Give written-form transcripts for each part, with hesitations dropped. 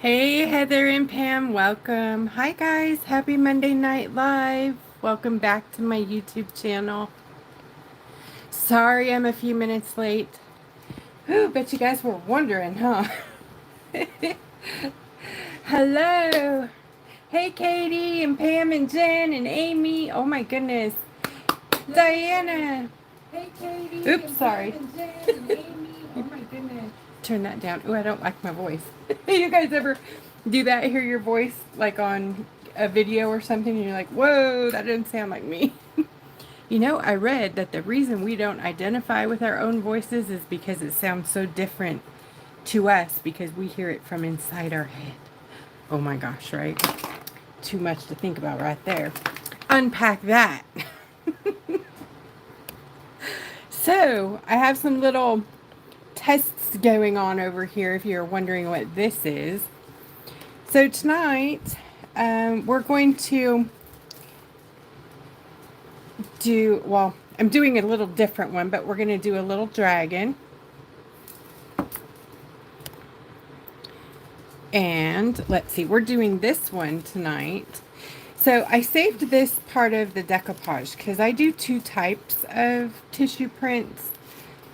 Hey Heather and Pam, welcome. Hi guys, happy Monday Night Live. Welcome back to my YouTube channel. Sorry I'm a few minutes late. Ooh, bet you guys were wondering, huh? Hello. Hey Katie and Pam and Jen and Amy. Oh my goodness. Diana. Hey Katie. Oops, sorry. Pam and Jen and Amy. Oh my goodness. Turn that down. Ooh, I don't like my voice. You guys ever do that? Hear your voice like on a video or something and you're like, whoa, that didn't sound like me. You know, I read that the reason we don't identify with our own voices is because it sounds so different to us because we hear it from inside our head. Oh my gosh, right? Too much to think about right there. Unpack that. So, I have some little tests going on over here if you're wondering what this is. So tonight, we're going to do, well, I'm doing a little different one, but we're going to do a little dragon. And let's see, we're doing this one tonight. So I saved this part of the decoupage because I do two types of tissue prints.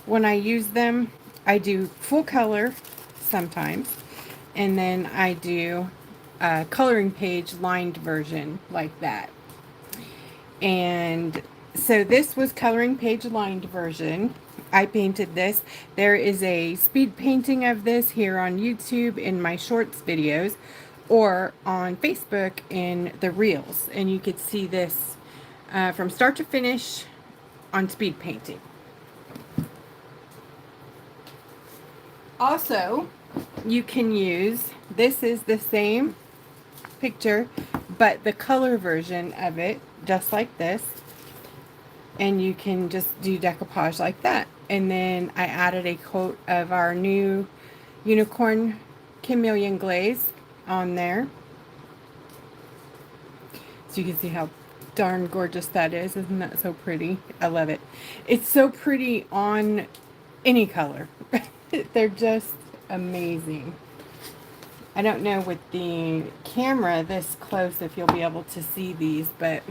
When I use them, I do full color sometimes, and then I do a coloring page lined version like that. And so this was coloring page lined version. I painted this. There is a speed painting of this here on YouTube in my shorts videos or on Facebook in the reels. And you could see this from start to finish on speed painting. Also, you can use, this is the same picture, but the color version of it, just like this. And you can just do decoupage like that. And then I added a coat of our new unicorn chameleon glaze on there. So you can see how darn gorgeous that is. Isn't that so pretty? I love it. It's so pretty on any color. They're just amazing. I don't know with the camera this close if you'll be able to see these, but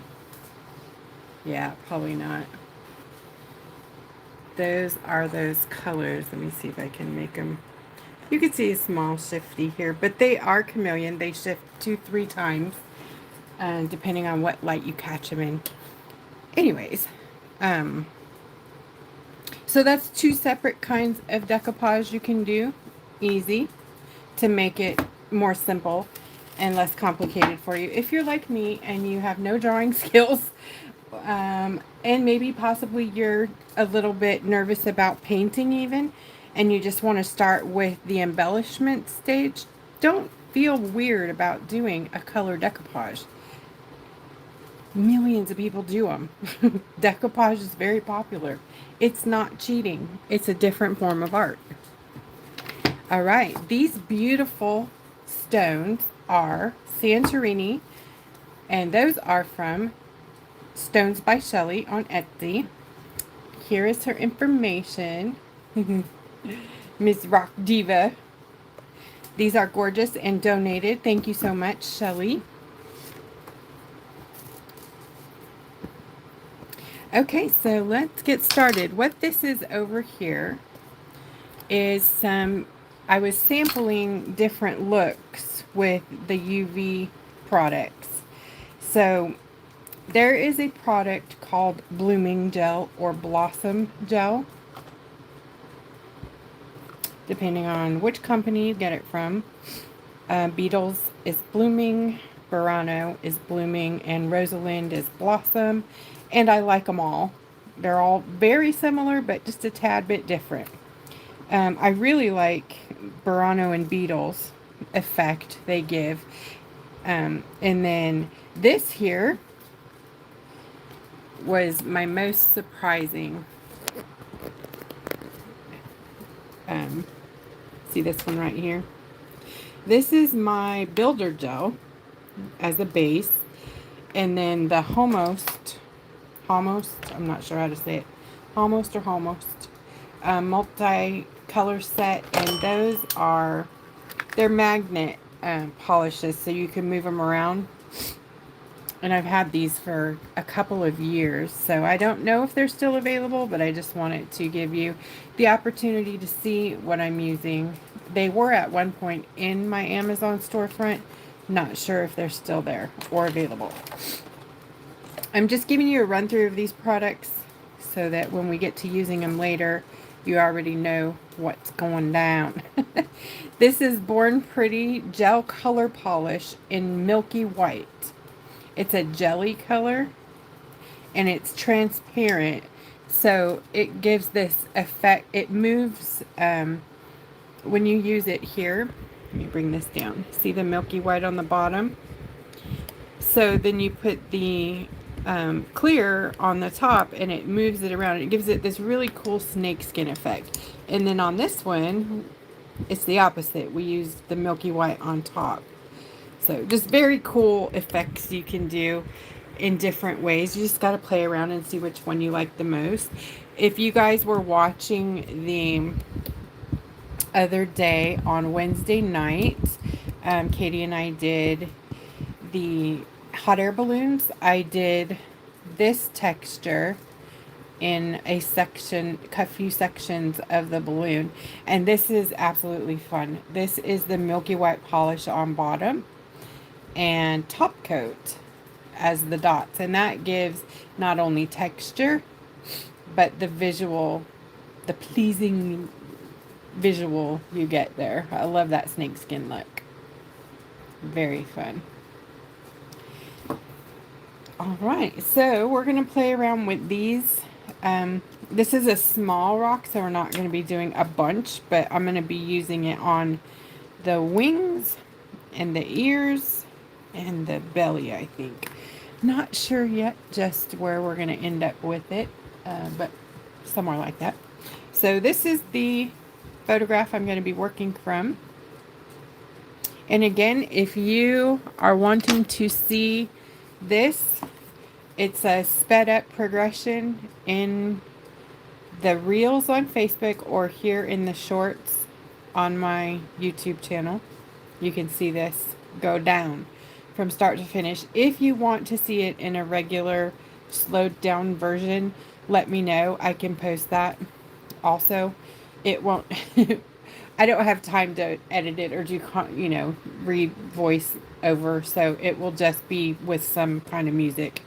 yeah, probably not. Those are those colors. Let me see if I can make them. You can see a small shifty here, but they are chameleon. They shift 2-3 times, depending on what light you catch them in. Anyways, so that's two separate kinds of decoupage you can do. Easy to make it more simple and less complicated for you. If you're like me and you have no drawing skills, and maybe possibly you're a little bit nervous about painting even, and you just want to start with the embellishment stage, don't feel weird about doing a color decoupage. Millions of people do them. Decoupage is very popular. It's not cheating. It's a different form of art. All right, these beautiful stones are Santorini, and those are from Stones by Shelley on Etsy. Here is her information. Miss Rock Diva. These are gorgeous and donated. Thank you so much, Shelley. Okay, so let's get started. What this is over here is some, I was sampling different looks with the UV products. So there is a product called Blooming Gel or Blossom Gel, depending on which company you get it from. Beetles is Blooming, Burano is Blooming, and Rosalind is Blossom. And I like them all. They're all very similar, but just a tad bit different. I really like Burano and Beetles effect they give. And then this here was my most surprising. See this one right here? This is my builder gel as a base. And then the Almost, I'm not sure how to say it, Almost or Almost, multi-color set, and those are, they're magnet polishes so you can move them around. And I've had these for a couple of years, so I don't know if they're still available, but I just wanted to give you the opportunity to see what I'm using. They were at one point in my Amazon storefront. Not sure if they're still there or available. I'm just giving you a run through of these products so that when we get to using them later, you already know what's going down. This is Born Pretty Gel Color Polish in Milky White. It's a jelly color and it's transparent, so it gives this effect. It moves when you use it here. Let me bring this down. See the milky white on the bottom? So then you put the clear on the top and it moves it around. It gives it this really cool snakeskin effect. And then on this one, it's the opposite. We use the milky white on top. So just very cool effects you can do in different ways. You just got to play around and see which one you like the most. If you guys were watching the other day on Wednesday night, Katie and I did the hot air balloons. I did this texture in a few sections of the balloon, and this is absolutely fun. This is the milky white polish on bottom and top coat as the dots, and that gives not only texture but the visual, the pleasing visual you get there. I love that snakeskin look. Very fun. All right, so we're going to play around with these. This is a small rock, so we're not going to be doing a bunch, but I'm going to be using it on the wings and the ears and the belly, I think. Not sure yet just where we're going to end up with it, but somewhere like that. So this is the photograph I'm going to be working from. And again, if you are wanting to see this, it's a sped up progression in the reels on Facebook or here in the shorts on my YouTube channel. You can see this go down from start to finish. If you want to see it in a regular slowed down version, let me know. I can post that also. It won't I don't have time to edit it or do, you know, read voice over, so it will just be with some kind of music,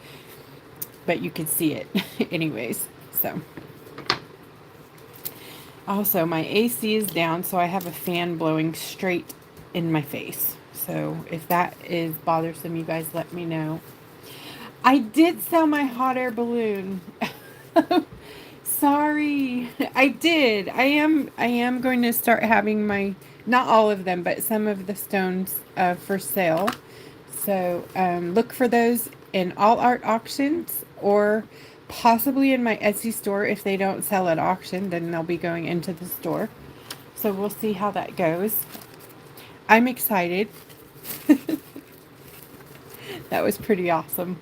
but you can see it anyways. So also my AC is down, so I have a fan blowing straight in my face, so if that is bothersome, you guys let me know. I did sell my hot air balloon. Sorry, I did. I am going to start having my, not all of them, but some of the stones for sale. So look for those in all art auctions or possibly in my Etsy store. If they don't sell at auction, then they'll be going into the store. So we'll see how that goes. I'm excited. That was pretty awesome.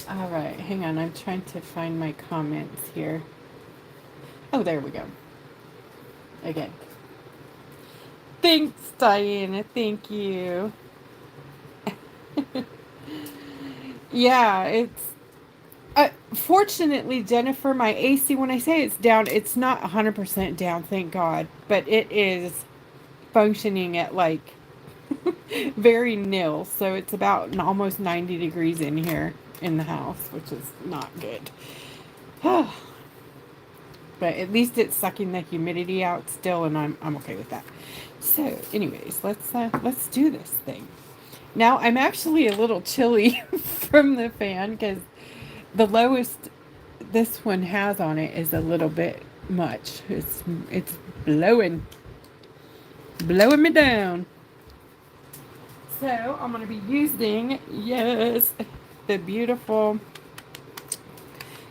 All right, hang on. I'm trying to find my comments here. Oh, there we go. Again. Thanks, Diana. Thank you. Yeah, it's... fortunately, Jennifer, my AC, when I say it's down, it's not 100% down, thank God. But it is functioning at, like, very nil. So it's about almost 90 degrees in here in the house, which is not good. But at least it's sucking the humidity out still, and I'm okay with that. So anyways, let's do this thing. Now I'm actually a little chilly from the fan because the lowest this one has on it is a little bit much. It's blowing me down. So I'm going to be using, yes, the beautiful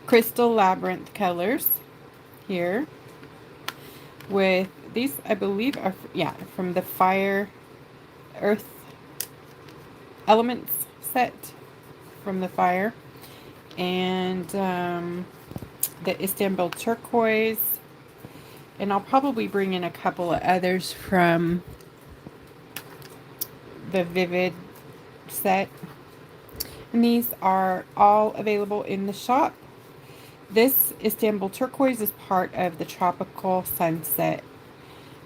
Crystal Labyrinth colors here with these, I believe are, yeah, from the Fire Earth Elements set from the Fire, and the Istanbul Turquoise And I'll probably bring in a couple of others from the Vivid set. And these are all available in the shop. This Istanbul turquoise is part of the tropical sunset.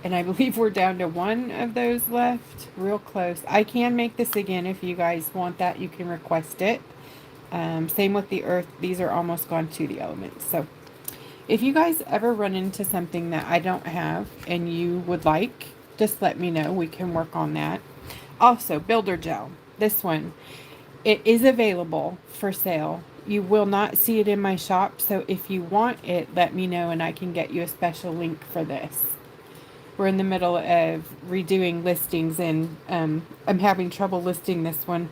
And I believe we're down to one of those left. Real close. I can make this again if you guys want that. You can request it. Same with the earth. These are almost gone to the elements. So if you guys ever run into something that I don't have and you would like, just let me know. We can work on that. Also, builder gel. This one, it is available for sale. You will not see it in my shop. So if you want it, let me know and I can get you a special link for this. We're in the middle of redoing listings and I'm having trouble listing this one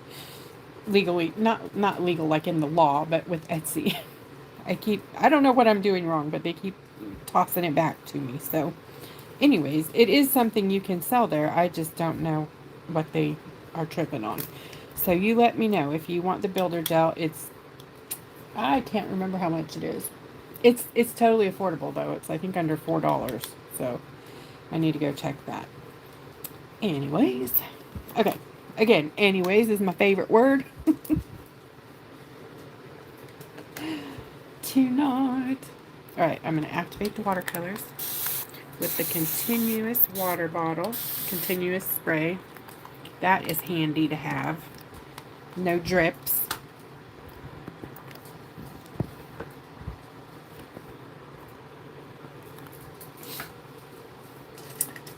legally. Not legal like in the law, but with Etsy. I don't know what I'm doing wrong, but they keep tossing it back to me. So anyways, it is something you can sell there. I just don't know what they are tripping on. So you let me know if you want the builder gel. I can't remember how much it is. It's totally affordable though. It's I think under $4. So I need to go check that. Anyways. Okay. Again, anyways is my favorite word. Tonight. Alright, I'm going to activate the watercolors with the continuous water bottle, continuous spray. That is handy to have. No drips.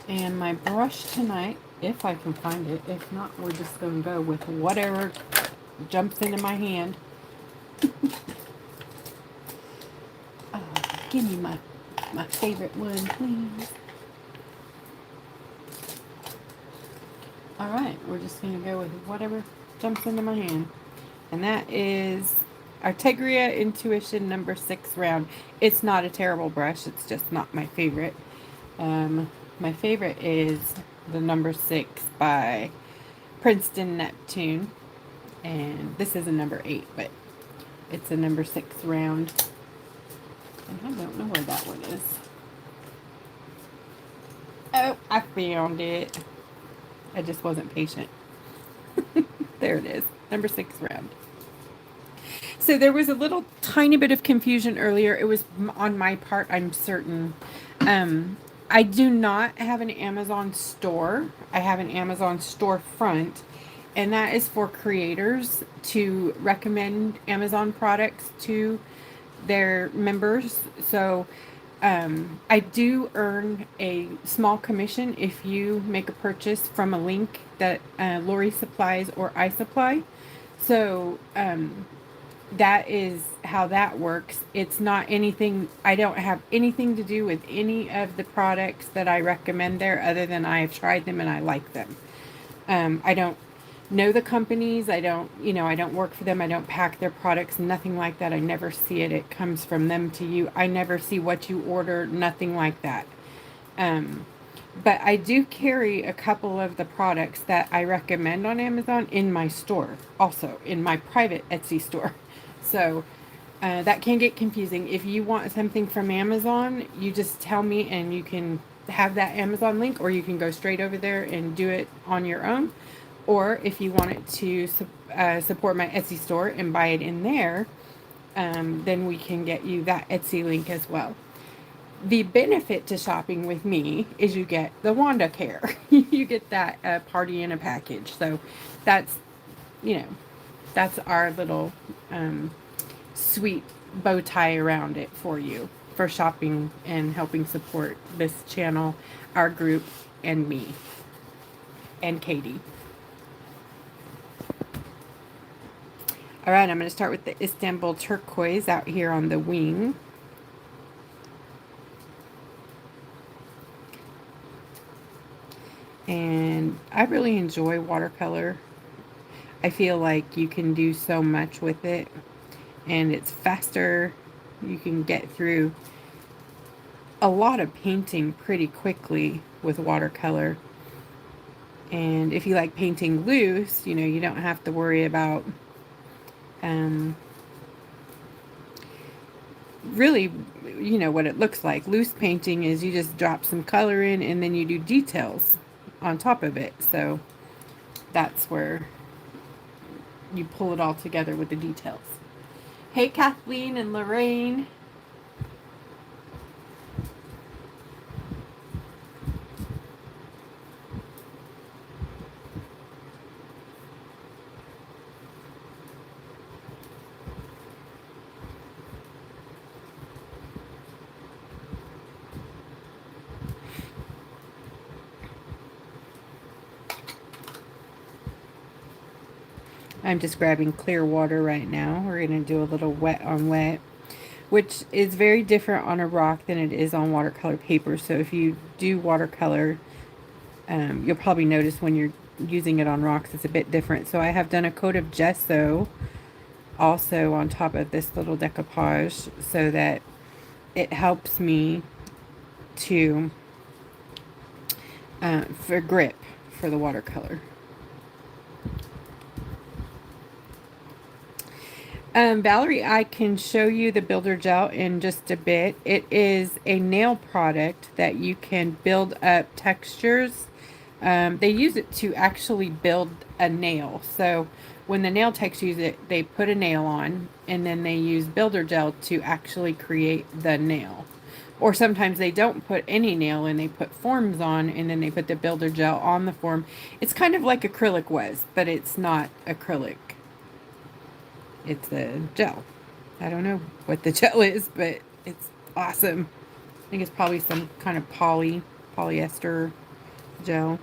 And my brush tonight, if I can find it, if not, we're just going to go with whatever jumps into my hand. Give me my favorite one, please. Alright, we're just going to go with whatever jumps into my hand. And that is Artegria Intuition number 6 round. It's not a terrible brush. It's just not my favorite. My favorite is the number 6 by Princeton Neptune. And this is a number 8, but it's a number 6 round. And I don't know where that one is. Oh, I found it. I just wasn't patient. There it is. Number 6 round. So there was a little tiny bit of confusion earlier. It was on my part, I'm certain. I do not have an Amazon store. I have an Amazon storefront. And that is for creators to recommend Amazon products to their members. So I do earn a small commission if you make a purchase from a link that Lori supplies or I supply. So that is how that works. It's not anything, I don't have anything to do with any of the products that I recommend there other than I have tried them and I like them. I don't know the companies. I don't work for them. I don't pack their products, nothing like that. I never see it. It comes from them to you. I never see what you order, nothing like that. But I do carry a couple of the products that I recommend on Amazon in my store, also in my private Etsy store. So that can get confusing. If you want something from Amazon, you just tell me and you can have that Amazon link, or you can go straight over there and do it on your own. Or if you want it to support my Etsy store and buy it in there, then we can get you that Etsy link as well. The benefit to shopping with me is you get the Wanda Care. You get that party in a package. So that's, that's our little sweet bow tie around it for you for shopping and helping support this channel, our group, and me, and Katie. Alright, I'm going to start with the Istanbul turquoise out here on the wing. And I really enjoy watercolor. I feel like you can do so much with it. And it's faster. You can get through a lot of painting pretty quickly with watercolor. And if you like painting loose, you don't have to worry about really, you know, what it looks like. Loose painting is you just drop some color in and then you do details on top of it. So that's where you pull it all together with the details. Hey, Kathleen and Lorraine. I'm just grabbing clear water right now. We're going to do a little wet on wet, which is very different on a rock than it is on watercolor paper. So if you do watercolor, you'll probably notice when you're using it on rocks, it's a bit different. So I have done a coat of gesso also on top of this little decoupage so that it helps me to, for grip for the watercolor. Valerie, I can show you the builder gel in just a bit. It is a nail product that you can build up textures. They use it to actually build a nail. So when the nail techs use it, they put a nail on and then they use builder gel to actually create the nail. Or sometimes they don't put any nail in, they put forms on and then they put the builder gel on the form. It's kind of like acrylic was, but it's not acrylic. It's a gel. I don't know what the gel is, but it's awesome. I think it's probably some kind of polyester gel.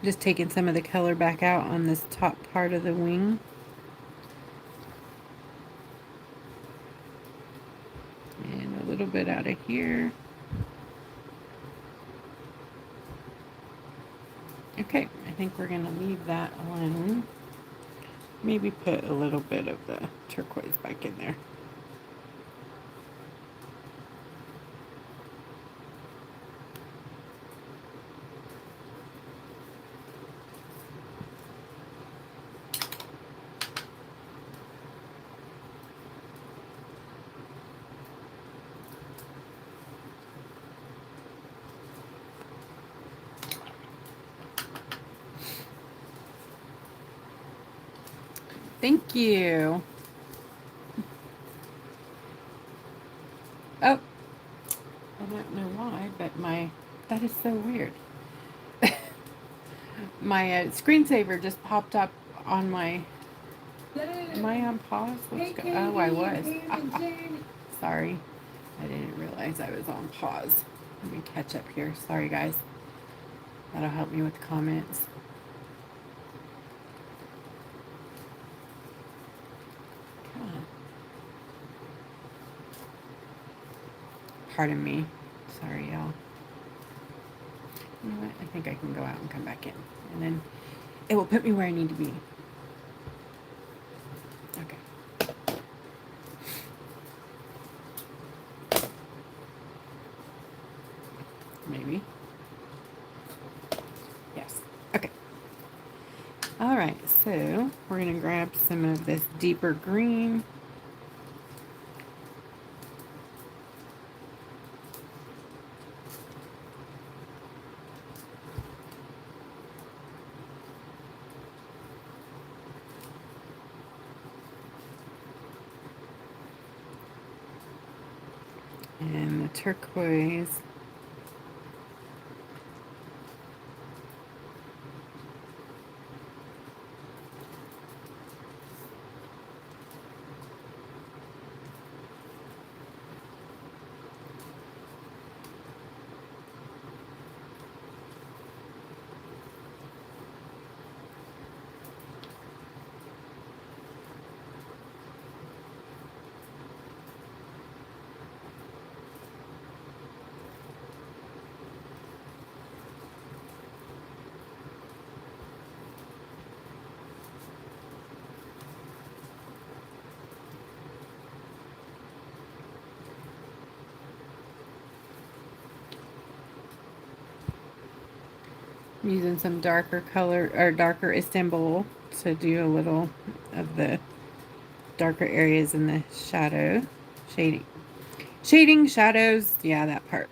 Just taking some of the color back out on this top part of the wing. And a little bit out of here. Okay, I think we're going to leave that alone. Maybe put a little bit of the turquoise back in there. Thank you. Oh, I don't know why, but that is so weird. My screensaver just popped up on my, am I on pause? Oh, I was. Sorry. I didn't realize I was on pause. Let me catch up here. Sorry, guys. That'll help me with comments. Pardon me. Sorry, y'all. You know what? I think I can go out and come back in. And then it will put me where I need to be. Okay. Maybe. Yes. Okay. All right. So we're going to grab some of this deeper green. And the turquoise. I'm using some darker color or darker Istanbul to do a little of the darker areas in the shadow. Shading, shadows, yeah, that part.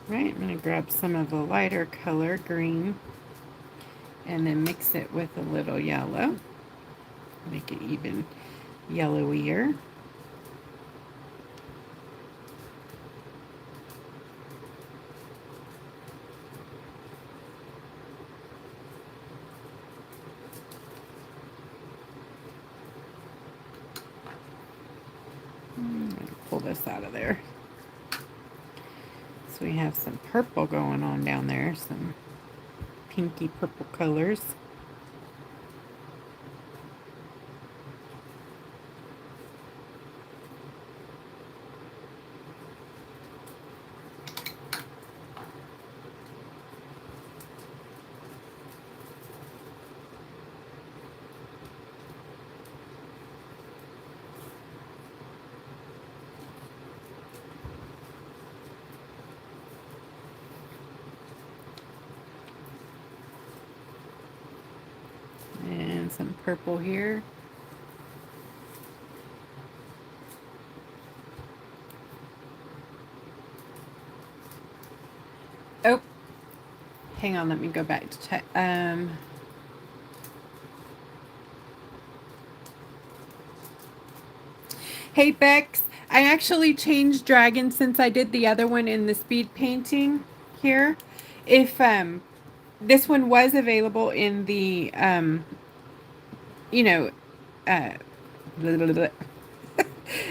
Right, I'm going to grab some of the lighter color, green, and then mix it with a little yellow. Make it even yellowier. Pull this out of there. So we have some purple going on down there, some pinky purple colors. And some purple here. Oh, hang on, let me go back to check. Hey Bex, I actually changed dragon since I did the other one in the speed painting here. If this one was available in the you know, blah, blah, blah,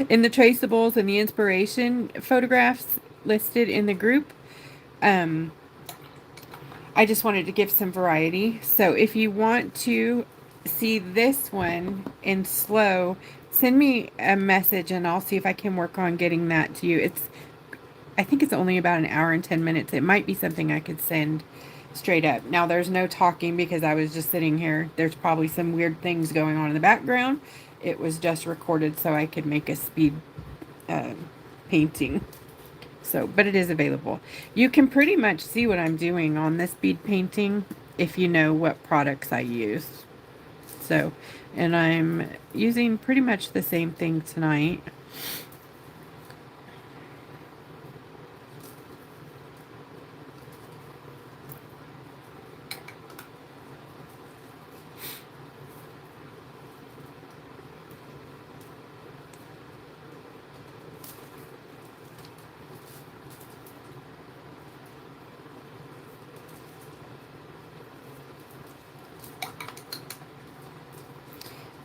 in the traceables and the inspiration photographs listed in the group. I just wanted to give some variety. So if you want to see this one in slow, send me a message and I'll see if I can work on getting that to you. I think it's only about an hour and 10 minutes. It might be something I could send straight up. Now there's no talking because I was just sitting here. There's probably some weird things going on in the background. It was just recorded so I could make a speed painting. So, but it is available. You can pretty much see what I'm doing on this bead painting if you know what products I use. So, and I'm using pretty much the same thing tonight.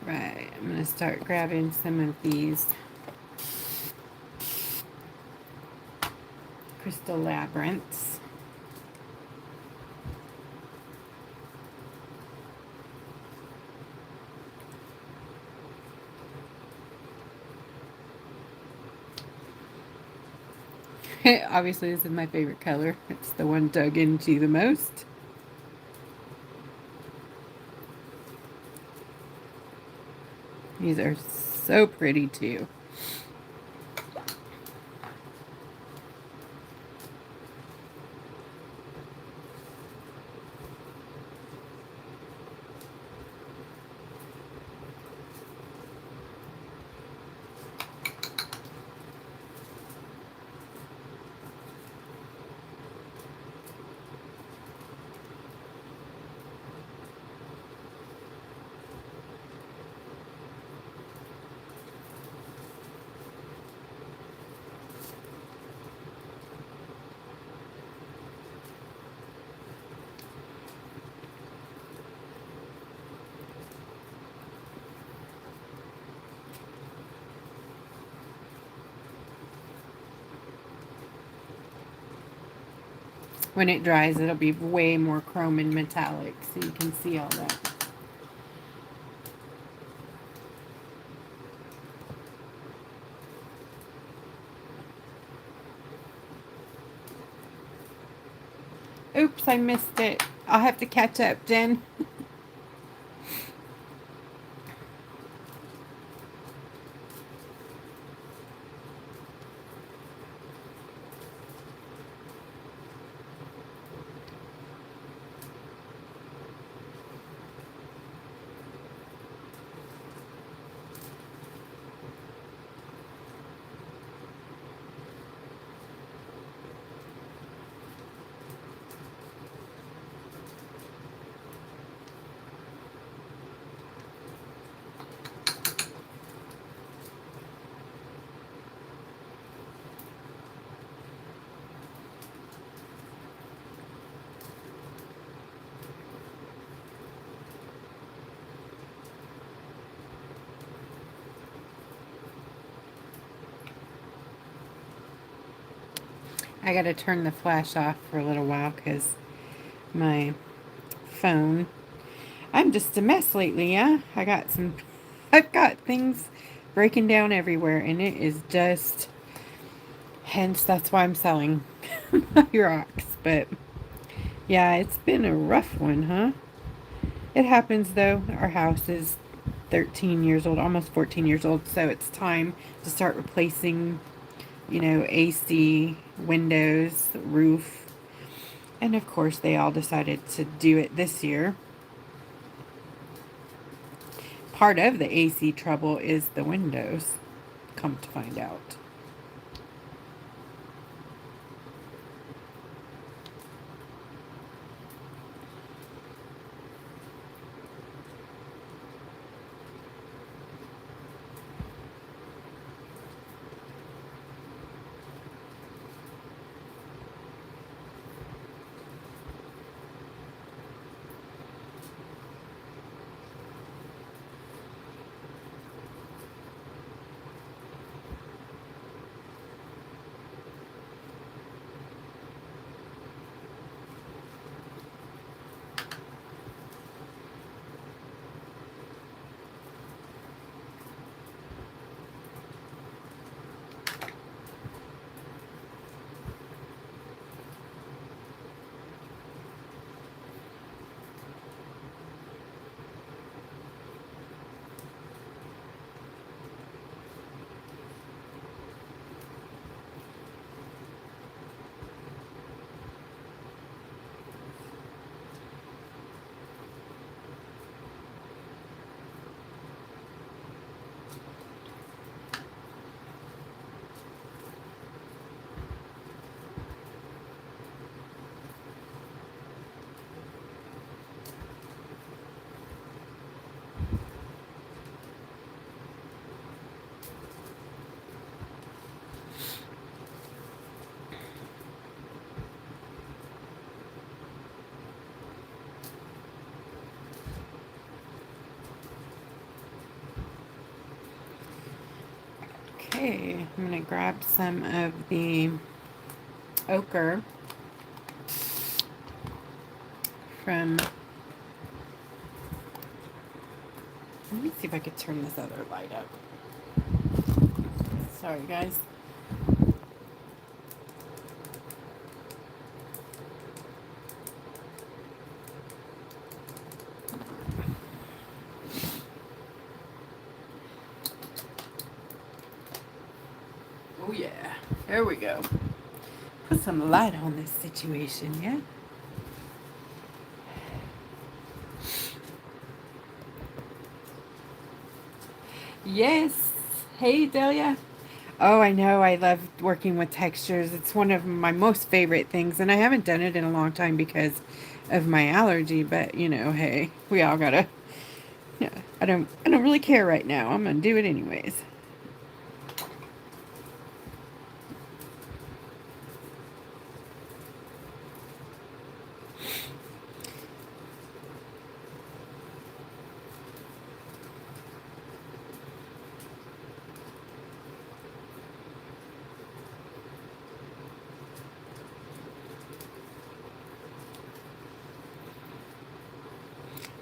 Right, I'm going to start grabbing some of these crystal labyrinths. Obviously, this is my favorite color. It's the one dug into the most. These are so pretty too. When it dries, it'll be way more chrome and metallic, so you can see all that. Oops, I missed it. I'll have to catch up, Jen. I gotta turn the flash off for a little while because my phone. I'm just a mess lately, yeah? I've got things breaking down everywhere, and it is just, hence that's why I'm selling my rocks. But yeah, it's been a rough one, huh? It happens though. Our house is 13 years old, almost 14 years old, so it's time to start replacing, AC, windows, roof. And of course, they all decided to do it this year. Part of the AC trouble is the windows, come to find out. Okay, I'm going to grab some of the ochre from, let me see if I could turn this other light up. Sorry, guys. Oh yeah, there we go. Put some light on this situation, yeah? Yes. Hey, Delia. Oh, I know. I love working with textures. It's one of my most favorite things, and I haven't done it in a long time because of my allergy, but hey, we all gotta, yeah, I don't really care right now. I'm gonna do it anyways.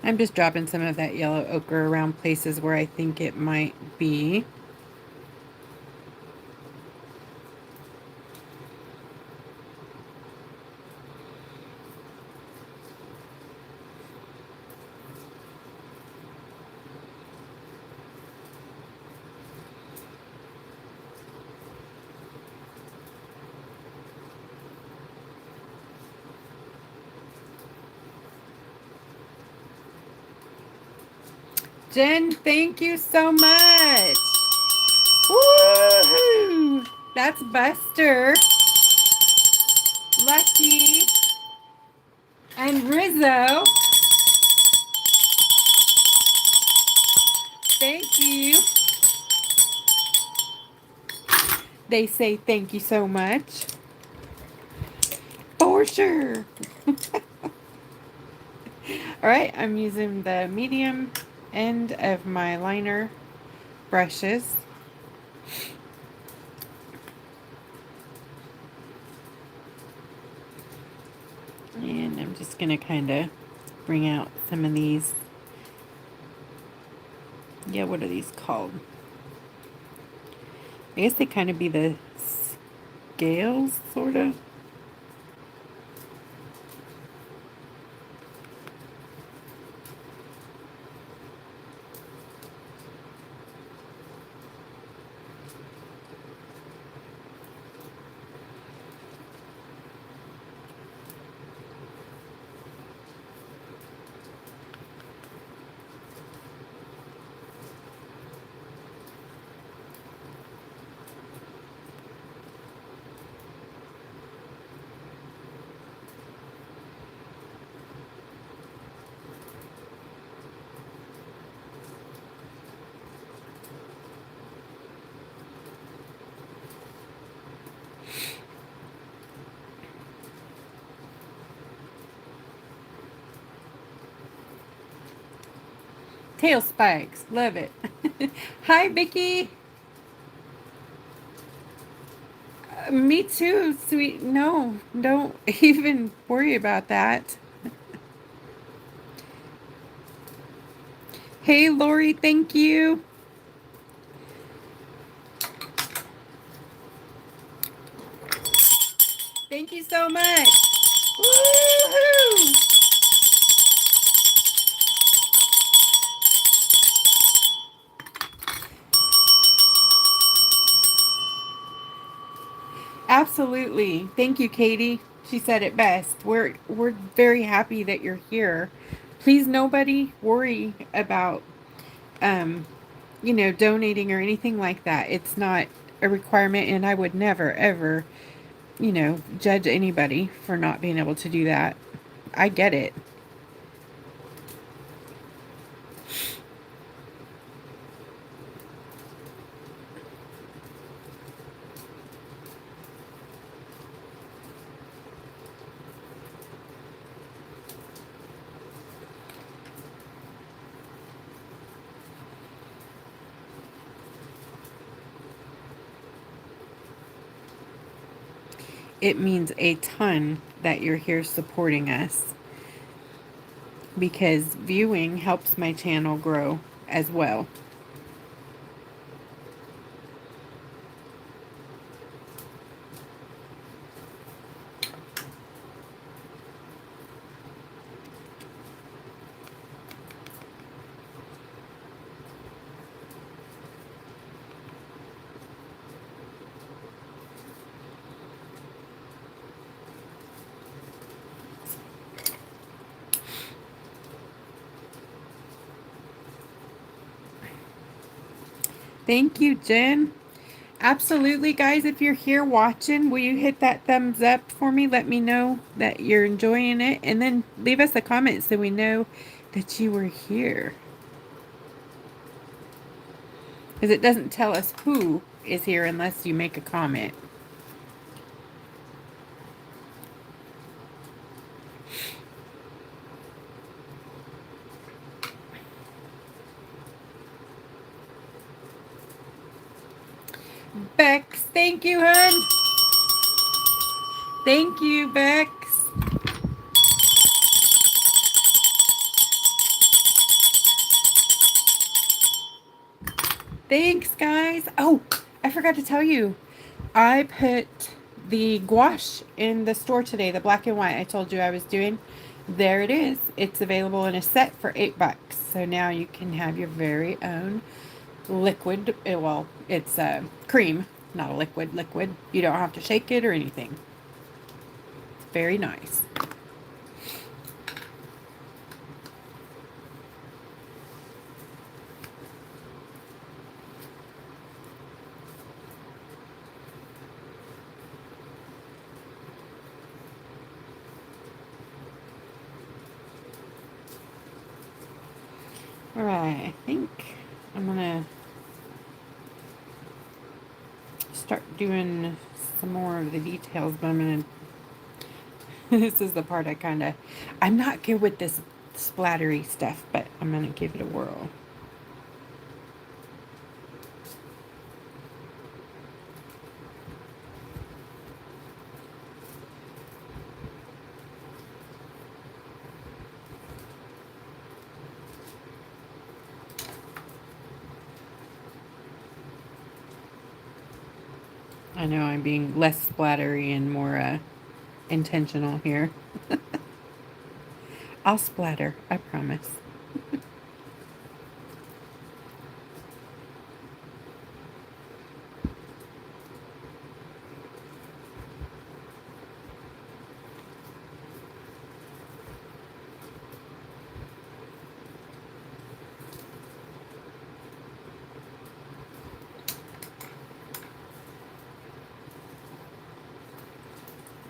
I'm just dropping some of that yellow ochre around places where I think it might be. Jen, thank you so much. Woohoo! That's Buster, Lucky, and Rizzo. Thank you. They say thank you so much. For sure. Alright, I'm using the medium end of my liner brushes. And I'm just going to kind of bring out some of these. Yeah, what are these called? I guess they kind of be the scales, sort of. Tail spikes. Love it. Hi, Vicky. Me too, sweet. No, don't even worry about that. Hey, Lori, thank you. Thank you so much. Woohoo! Absolutely. Thank you, Katie. She said it best. We're very happy that you're here. Please nobody worry about donating or anything like that. It's not a requirement, and I would never ever, judge anybody for not being able to do that. I get it. It means a ton that you're here supporting us, because viewing helps my channel grow as well. Thank you, Jen. Absolutely, guys. If you're here watching, will you hit that thumbs up for me? Let me know that you're enjoying it. And then leave us a comment so we know that you were here. Because it doesn't tell us who is here unless you make a comment. Bex, thank you, hun. Thank you, Bex. Thanks, guys. Oh, I forgot to tell you. I put the gouache in the store today, the black and white I told you I was doing. There it is. It's available in a set for $8. So now you can have your very own liquid. Well, it's cream, not a liquid. You don't have to shake it or anything. It's very nice. Alright, I think I'm gonna start doing some more of the details, but I'm gonna this is the part I'm not good with this splattery stuff, but I'm gonna give it a whirl. I know I'm being less splattery and more intentional here. I'll splatter, I promise.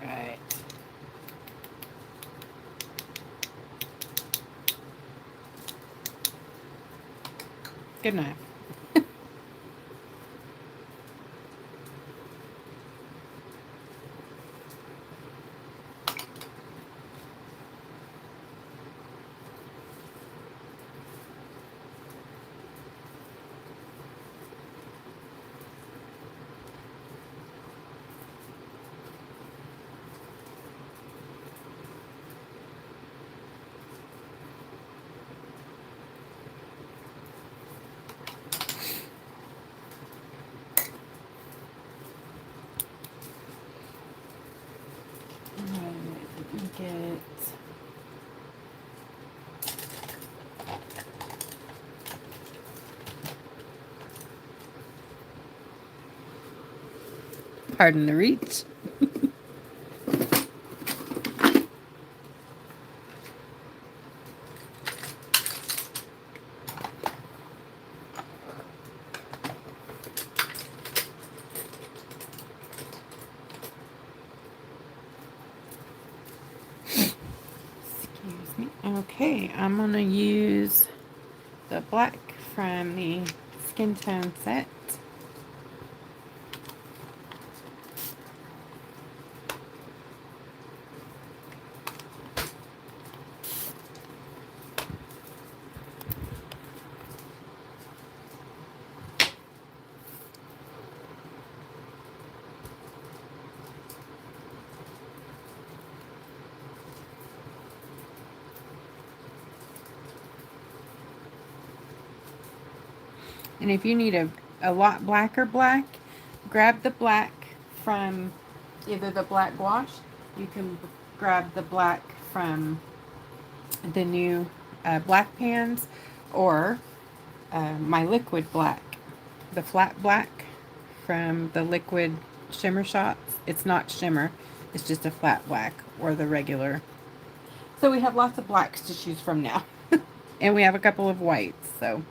Right. Good night. Get pardon the reach. Excuse me. Okay, I'm gonna use the black from the skin tone set. And if you need a lot blacker black, grab the black from either the black gouache, you can grab the black from the new black pans, or my liquid black, the flat black from the liquid shimmer shots. It's not shimmer, it's just a flat black, or the regular. So we have lots of blacks to choose from now. And we have a couple of whites, so.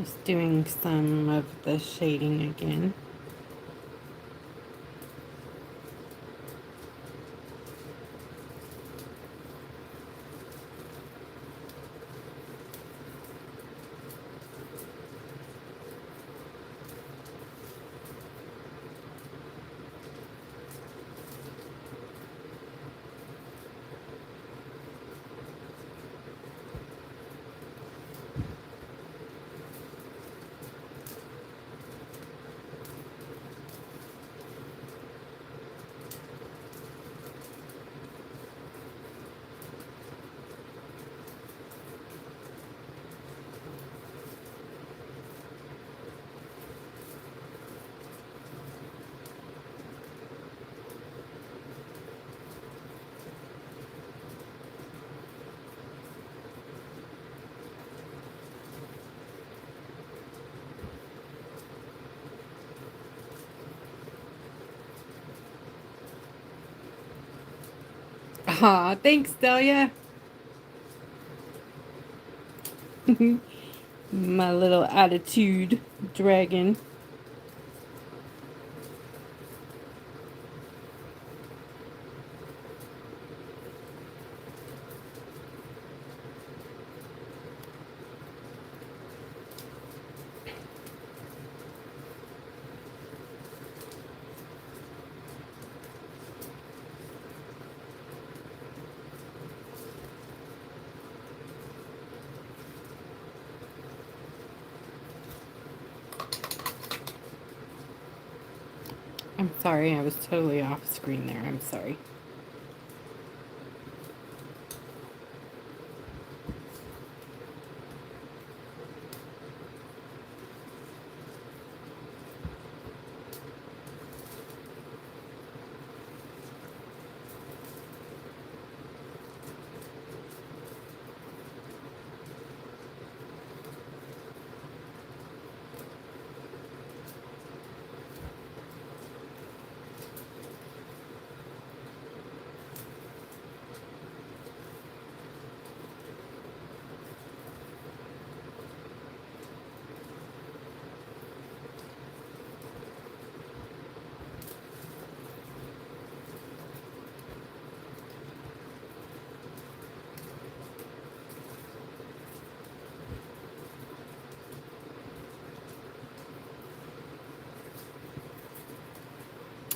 Just doing some of the shading again. Aw, thanks, Delia. My little attitude dragon. I'm sorry, I was totally off screen there. I'm sorry.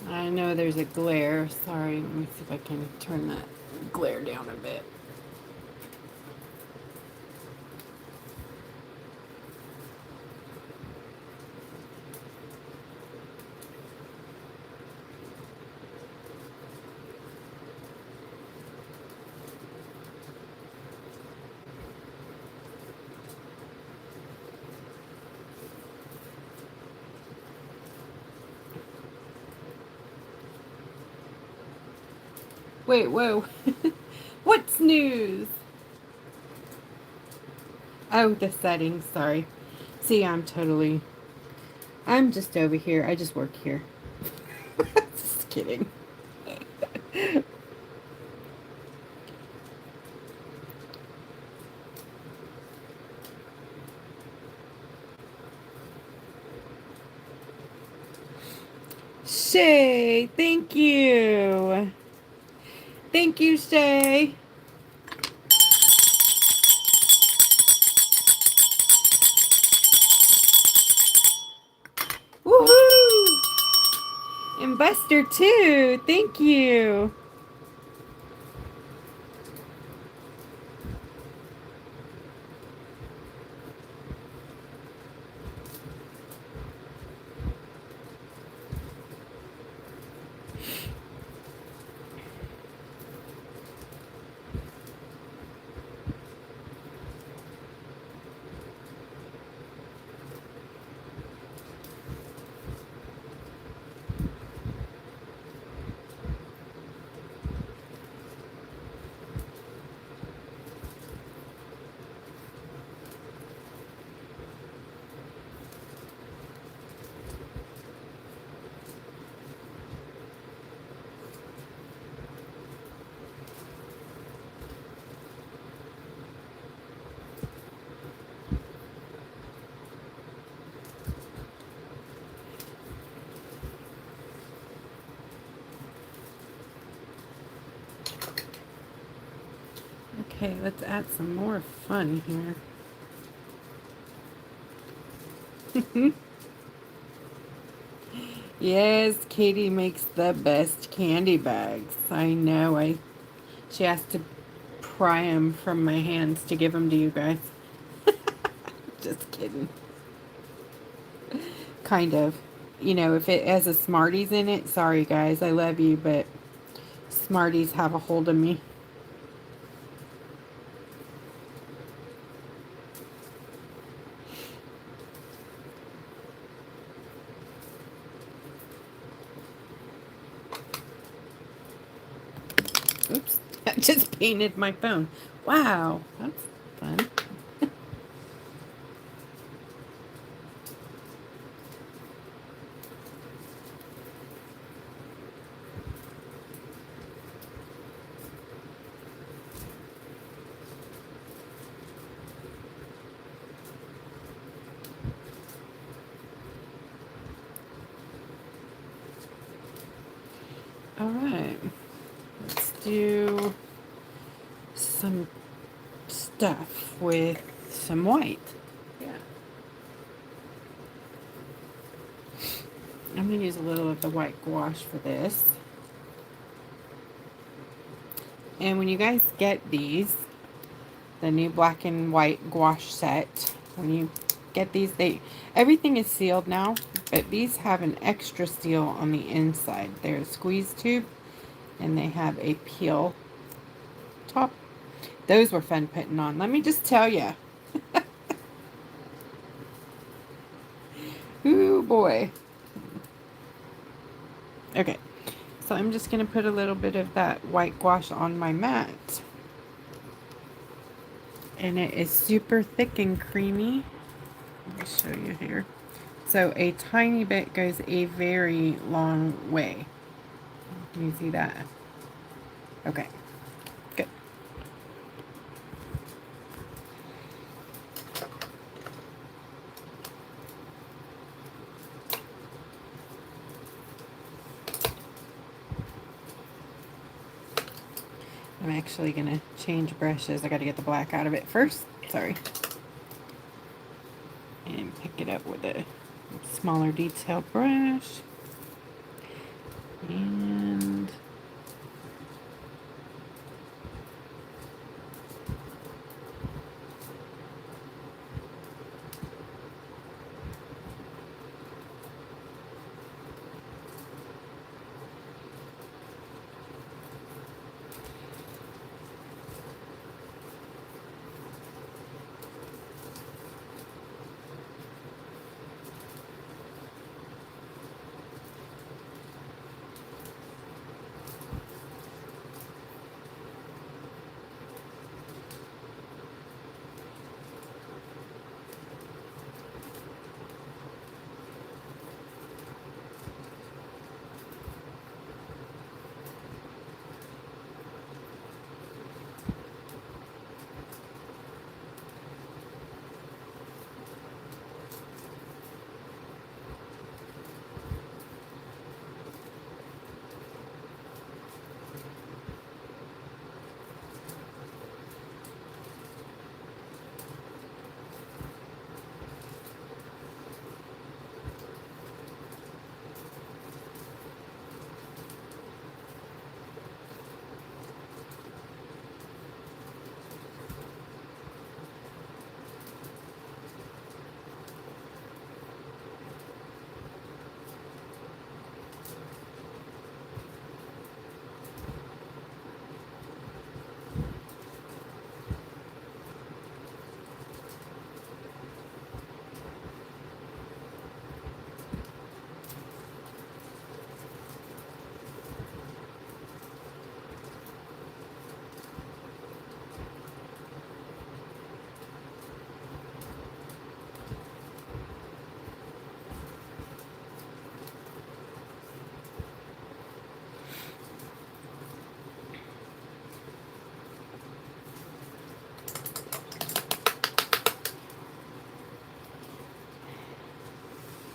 I know there's a glare. Sorry, let me see if I can turn that glare down a bit. Wait, whoa. What's news? Oh, the settings, sorry. See, I'm just over here. I just work here. Just kidding. Shay, thank you. Thank you, Shay. Woohoo! And Buster too. Thank you. Okay, let's add some more fun here. Yes, Katie makes the best candy bags. I know. She has to pry them from my hands to give them to you guys. Just kidding. Kind of. You know, if it has a Smarties in it, sorry guys, I love you, but Smarties have a hold of me. Oops, I just painted my phone. Wow, that's fun. All right, let's do some stuff with some white. Yeah. I'm going to use a little of the white gouache for this. And when you guys get these, the new black and white gouache set, when you get these, everything is sealed now, but these have an extra seal on the inside. They're a squeeze tube, and they have a peel top. Those were fun putting on, let me just tell you. Ooh boy. Okay, so I'm just going to put a little bit of that white gouache on my mat. And it is super thick and creamy. Let me show you here. So a tiny bit goes a very long way. Can you see that? Okay, good. I'm actually gonna change brushes. I gotta get the black out of it first. Sorry. And pick it up with a smaller detail brush. And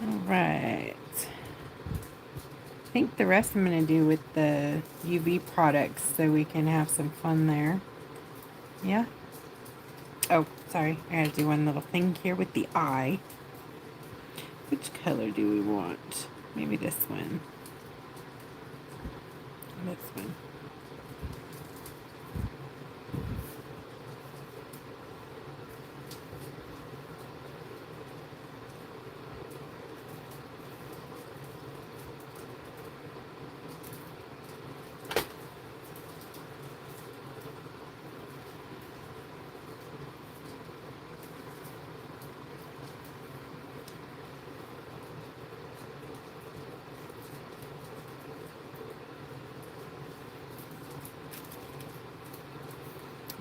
all right. I think the rest I'm gonna do with the UV products so we can have some fun there. Yeah? Oh, sorry. I gotta do one little thing here with the eye. Which color do we want? Maybe this one. This one.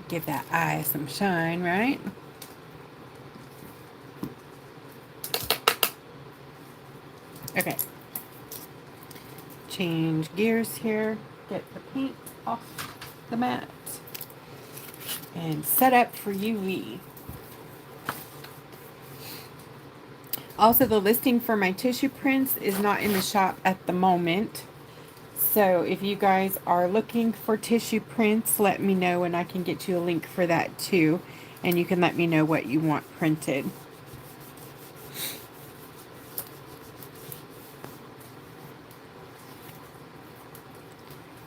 Give that eye some shine, right? Okay. Change gears here. Get the paint off the mat. And set up for UV. Also, the listing for my tissue prints is not in the shop at the moment. So if you guys are looking for tissue prints, let me know and I can get you a link for that too. And you can let me know what you want printed.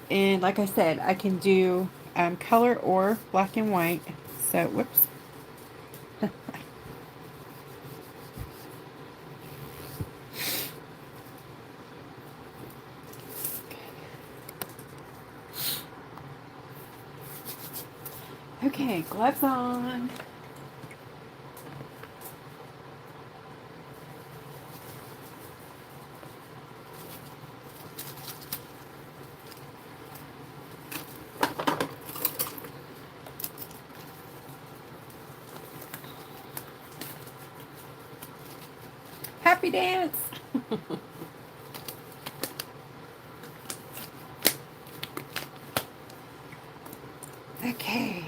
And like I said, I can do color or black and white. So, whoops. Okay, gloves on. Happy dance. Okay.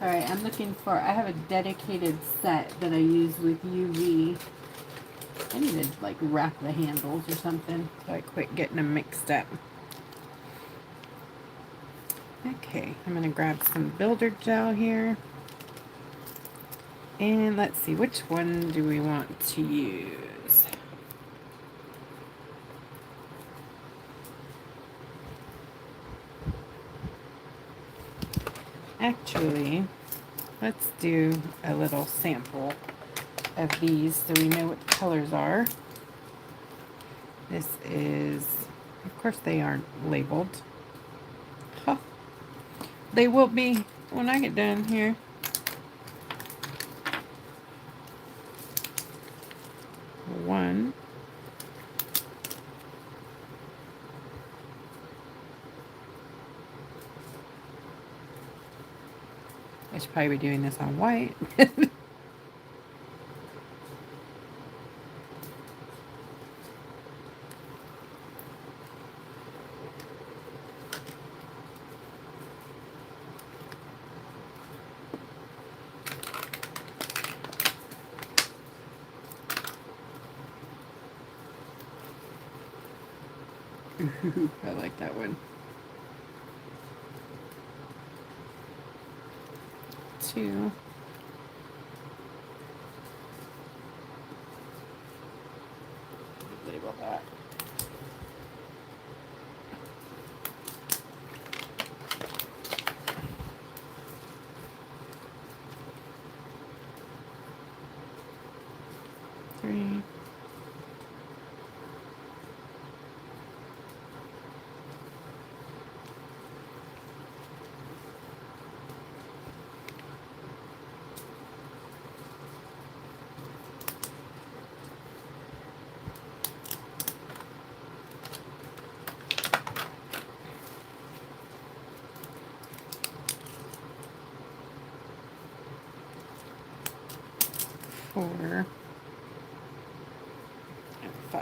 Alright, I'm looking for, I have a dedicated set that I use with UV. I need to like wrap the handles or something so I quit getting them mixed up. Okay, I'm going to grab some builder gel here. And let's see, which one do we want to use? Actually, let's do a little sample of these so we know what the colors are. This is, of course they aren't labeled. Huh. They will be when I get done here. One. I should probably be doing this on white. I like that one. Two. Label that. Three. 4 and 5.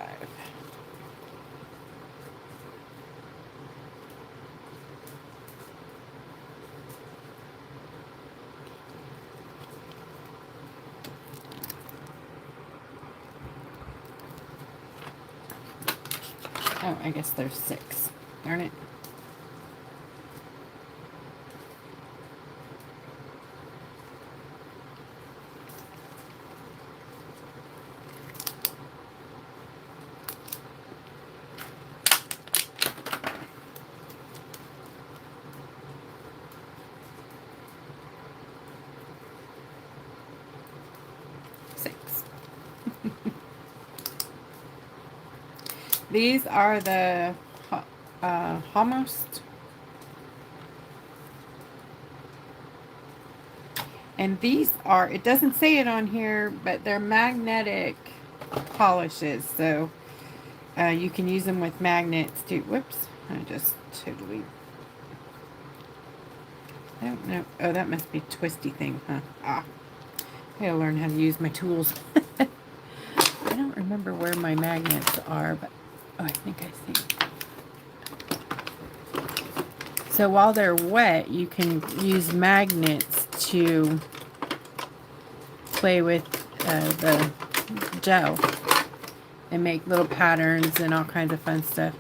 Oh, I guess there's 6. Darn it. These are the almost, and these are, it doesn't say it on here, but they're magnetic polishes, so you can use them with magnets too. Whoops, I just totally, I don't know. Oh, that must be a twisty thing, huh? Ah, I gotta learn how to use my tools. I don't remember where my magnets are, but oh, I think I see. So while they're wet, you can use magnets to play with the gel and make little patterns and all kinds of fun stuff.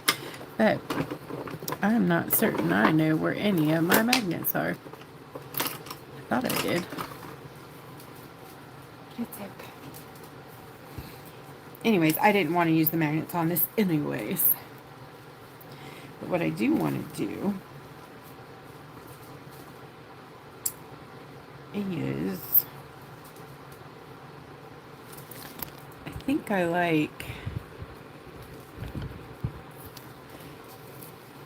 But I'm not certain I know where any of my magnets are. I thought I did. It's okay. Anyways, I didn't want to use the magnets on this anyways. But what I do want to do is, I think I like,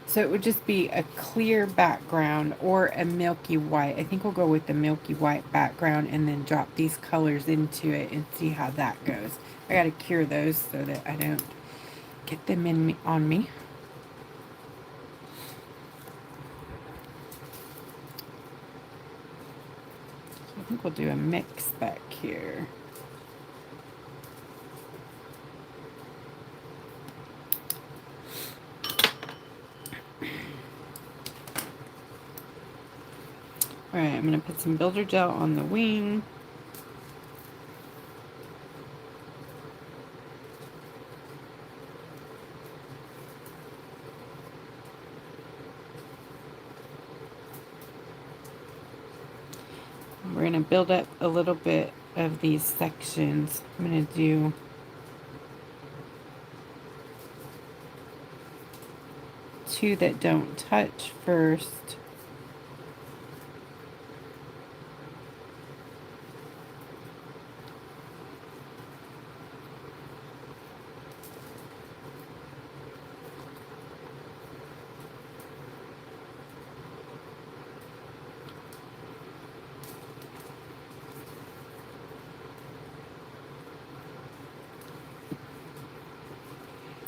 so it would just be a clear background or a milky white. I think we'll go with the milky white background and then drop these colors into it and see how that goes. I gotta cure those so that I don't get them on me. I think we'll do a mix back here. Alright, I'm going to put some builder gel on the wing. We're going to build up a little bit of these sections. I'm going to do two that don't touch first.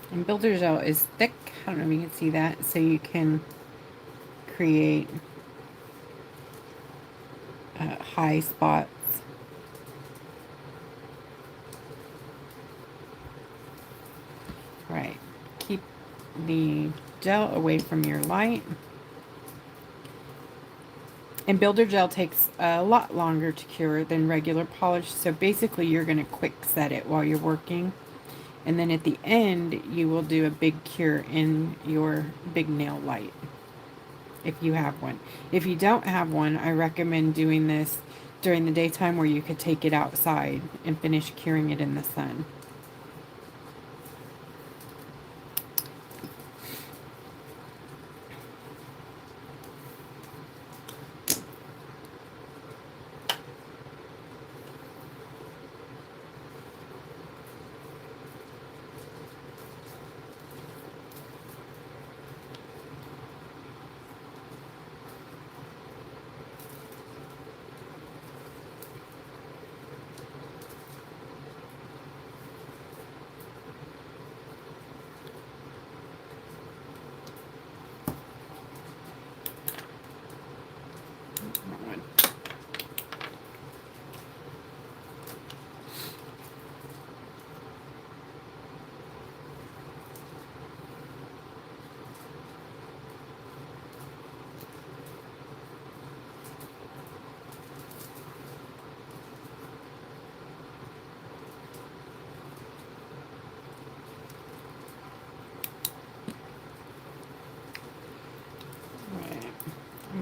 And builder gel is thick. I don't know if you can see that. So you can create high spots. Right. Keep the gel away from your light. And builder gel takes a lot longer to cure than regular polish. So basically you're going to quick set it while you're working. And then at the end, you will do a big cure in your big nail light, if you have one. If you don't have one, I recommend doing this during the daytime where you could take it outside and finish curing it in the sun.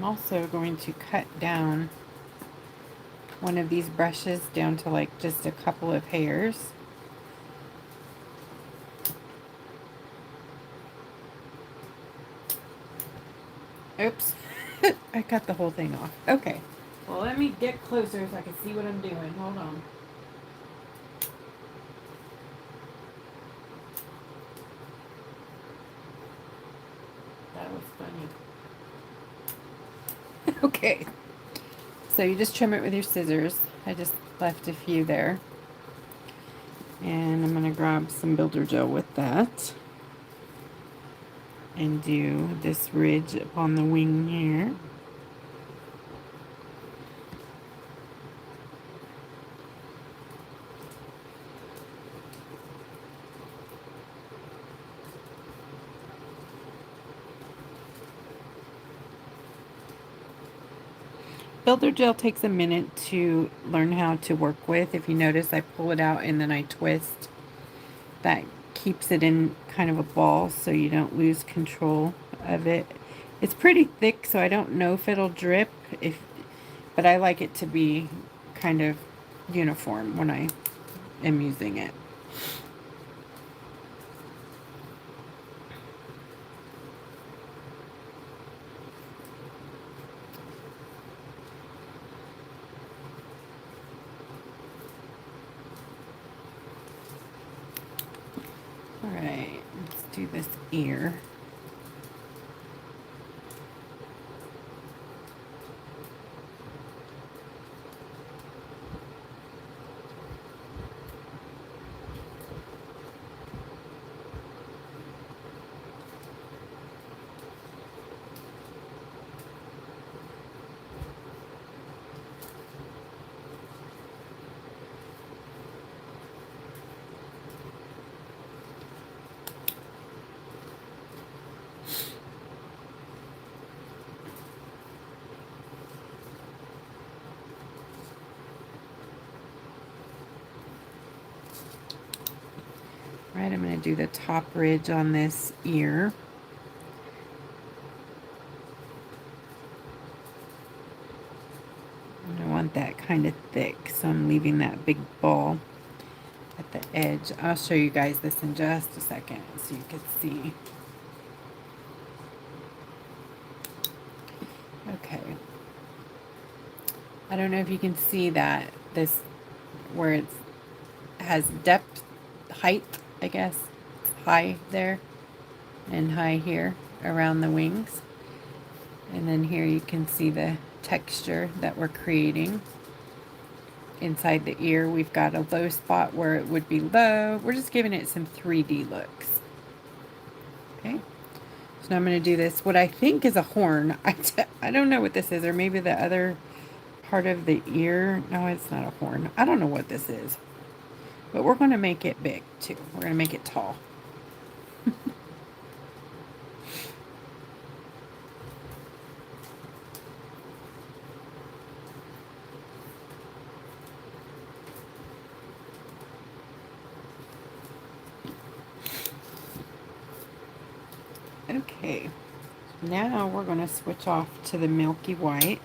also going to cut down one of these brushes down to like just a couple of hairs. Oops, I cut the whole thing off. Okay, well let me get closer so I can see what I'm doing. Hold on. That was funny. Okay, so you just trim it with your scissors. I just left a few there. And I'm going to grab some builder gel with that and do this ridge upon the wing here. Builder gel takes a minute to learn how to work with. If you notice, I pull it out and then I twist. That keeps it in kind of a ball so you don't lose control of it. It's pretty thick, so I don't know if it'll drip, but I like it to be kind of uniform when I am using it. Alright, let's do this ear. Right, I'm going to do the top ridge on this ear. And I want that kind of thick, so I'm leaving that big ball at the edge. I'll show you guys this in just a second so you can see. Okay. I don't know if you can see that, this, where it has depth, height, I guess, high there and high here around the wings. And then here you can see the texture that we're creating. Inside the ear, we've got a low spot where it would be low. We're just giving it some 3D looks. Okay, so now I'm going to do this, what I think is a horn. I don't know what this is, or maybe the other part of the ear. No, it's not a horn. I don't know what this is. But we're going to make it big, too. We're going to make it tall. Okay, now we're going to switch off to the milky white.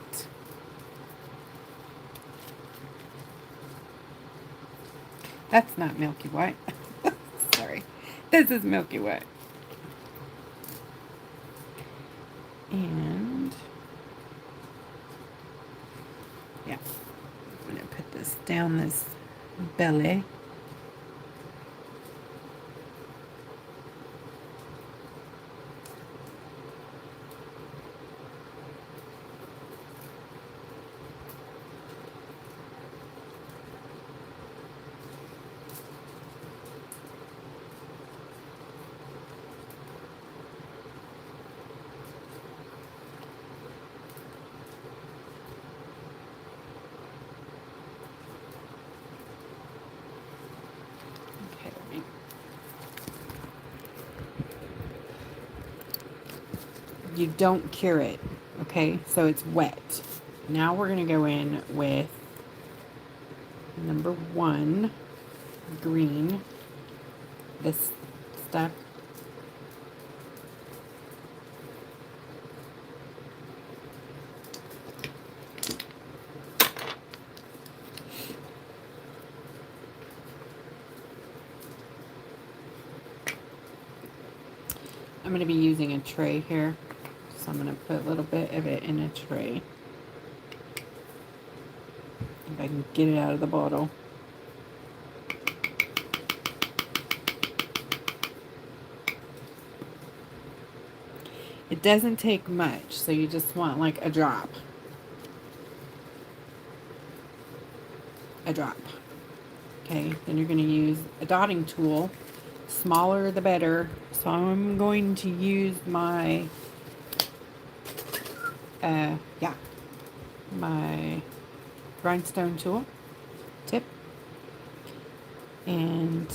That's not milky white. Sorry. This is milky white. And yeah, I'm going to put this down this belly. You don't cure it, okay? So it's wet. Now we're going to go in with number 1, green, this stuff. I'm going to be using a tray here. So I'm going to put a little bit of it in a tray. If I can get it out of the bottle. It doesn't take much, so you just want like a drop. A drop. Okay, then you're going to use a dotting tool. Smaller the better. So I'm going to use my, my rhinestone tool tip. And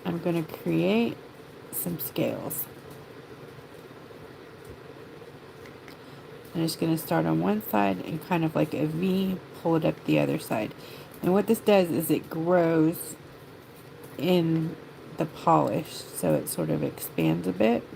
I'm going to create some scales. I'm just going to start on one side and kind of like a V, pull it up the other side. And what this does is it grows in the polish, so it sort of expands a bit.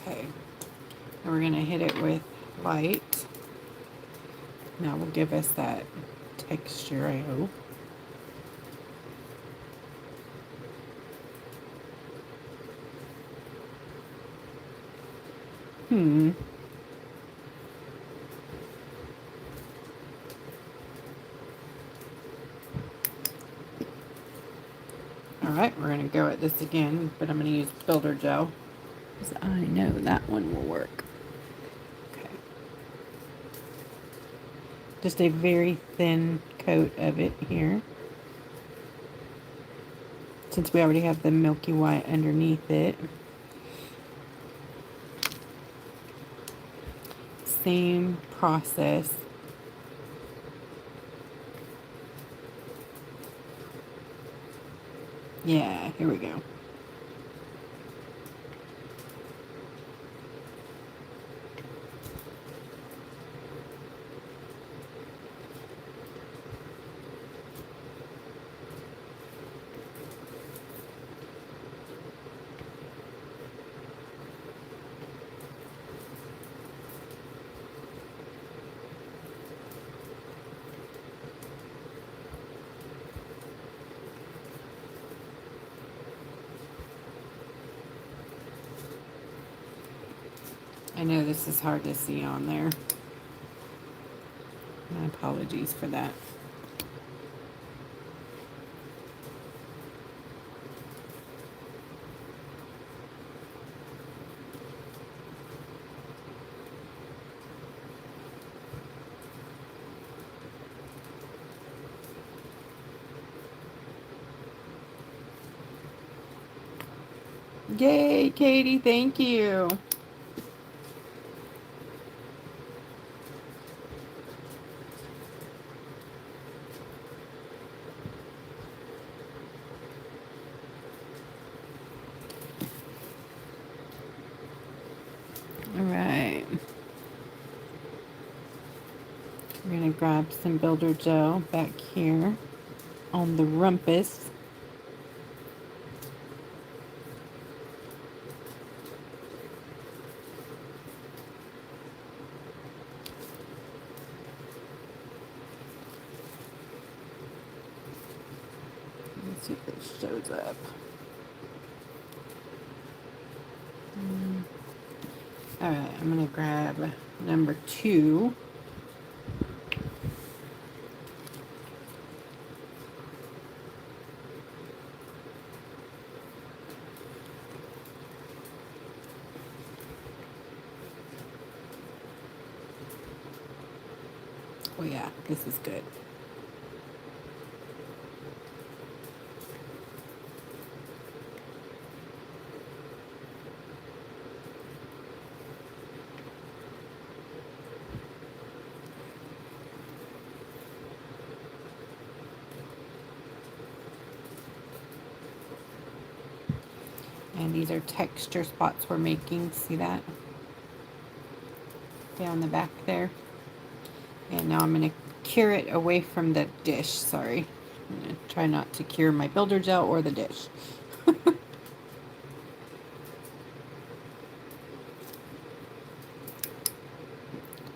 Okay, and we're going to hit it with light. That will give us that texture, I hope. Alright, we're going to go at this again, but I'm going to use builder gel, because I know that one will work. Okay. Just a very thin coat of it here, since we already have the milky white underneath it. Same process. Yeah, here we go. I know this is hard to see on there. My apologies for that. Yay, Katie, thank you. Alright. We're going to grab some builder gel back here on the rumpus. Let's see if it shows up. Alright, I'm going to grab number 2. Oh yeah, this is good. And these are texture spots we're making. See that? Down the back there. And now I'm going to cure it away from the dish. Sorry. I'm going to try not to cure my builder gel or the dish.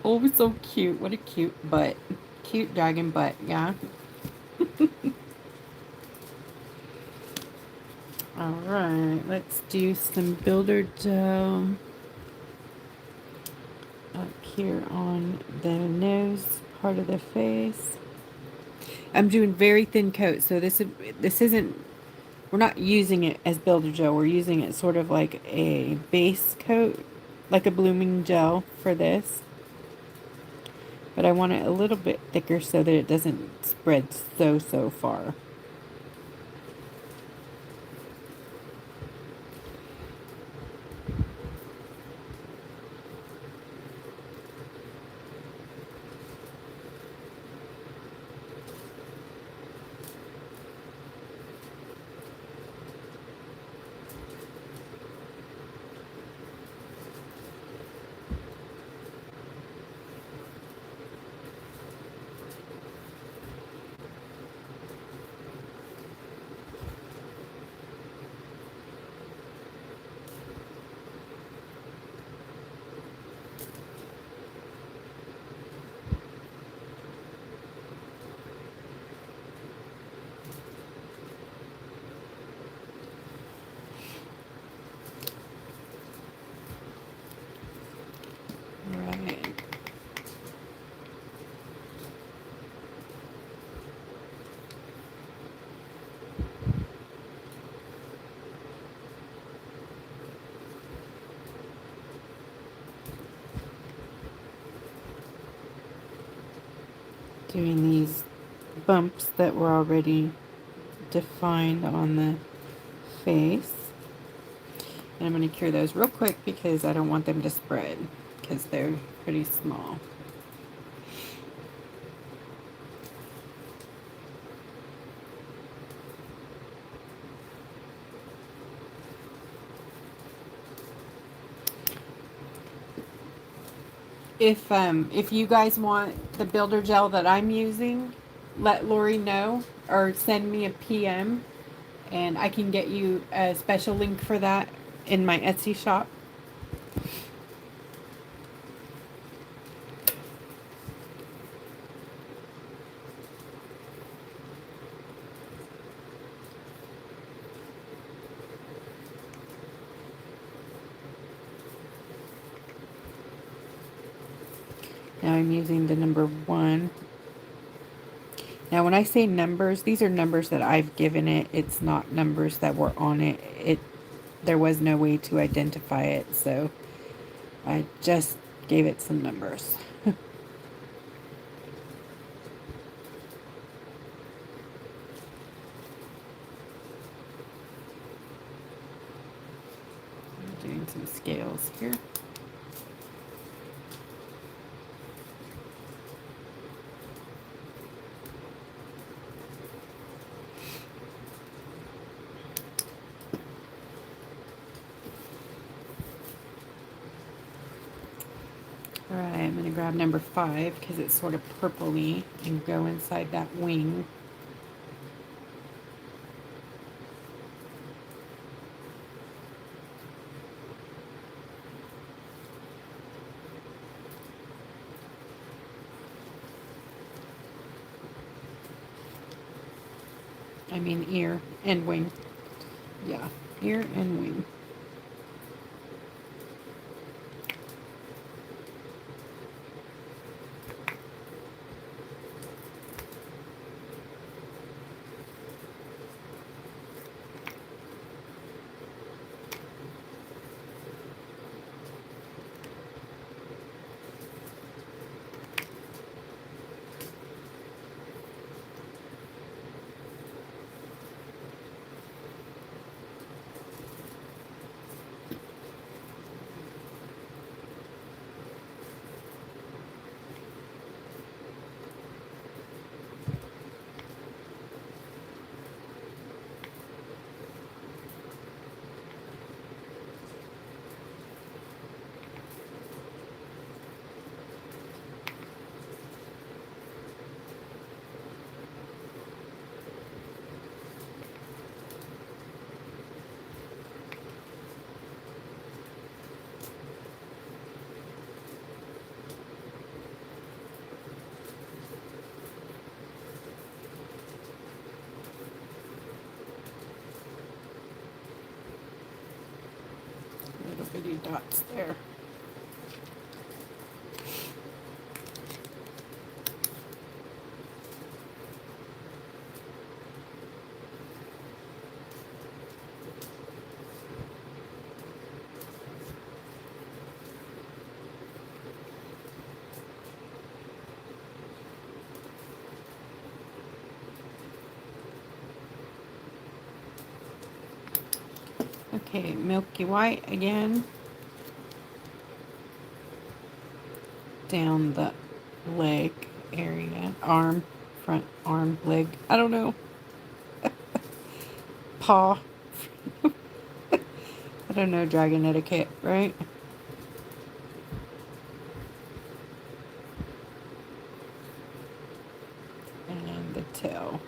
Oh, so cute. What a cute butt. Cute dragon butt, yeah? Alright, let's do some builder gel up here on the nose part of the face. I'm doing very thin coat, so this isn't, we're not using it as builder gel. We're using it sort of like a base coat, like a blooming gel for this. But I want it a little bit thicker so that it doesn't spread so far. Right. Doing these bumps that were already defined on the face. And I'm going to cure those real quick because I don't want them to spread because they're pretty small. If you guys want the builder gel that I'm using, let Lori know or send me a PM and I can get you a special link for that in my Etsy shop. Now I'm using the number 1. Now when I say numbers, these are numbers that I've given it. It's not numbers that were on it. There was no way to identify it, so I just gave it some numbers. I'm doing some scales here. Alright, I'm going to grab number 5 because it's sort of purpley and go inside that wing. I mean ear and wing. Yeah, ear and wing. pretty dots there. Okay, milky white again. Down the leg area, arm, front arm, leg, I don't know, paw. I don't know dragon etiquette, right? And the tail.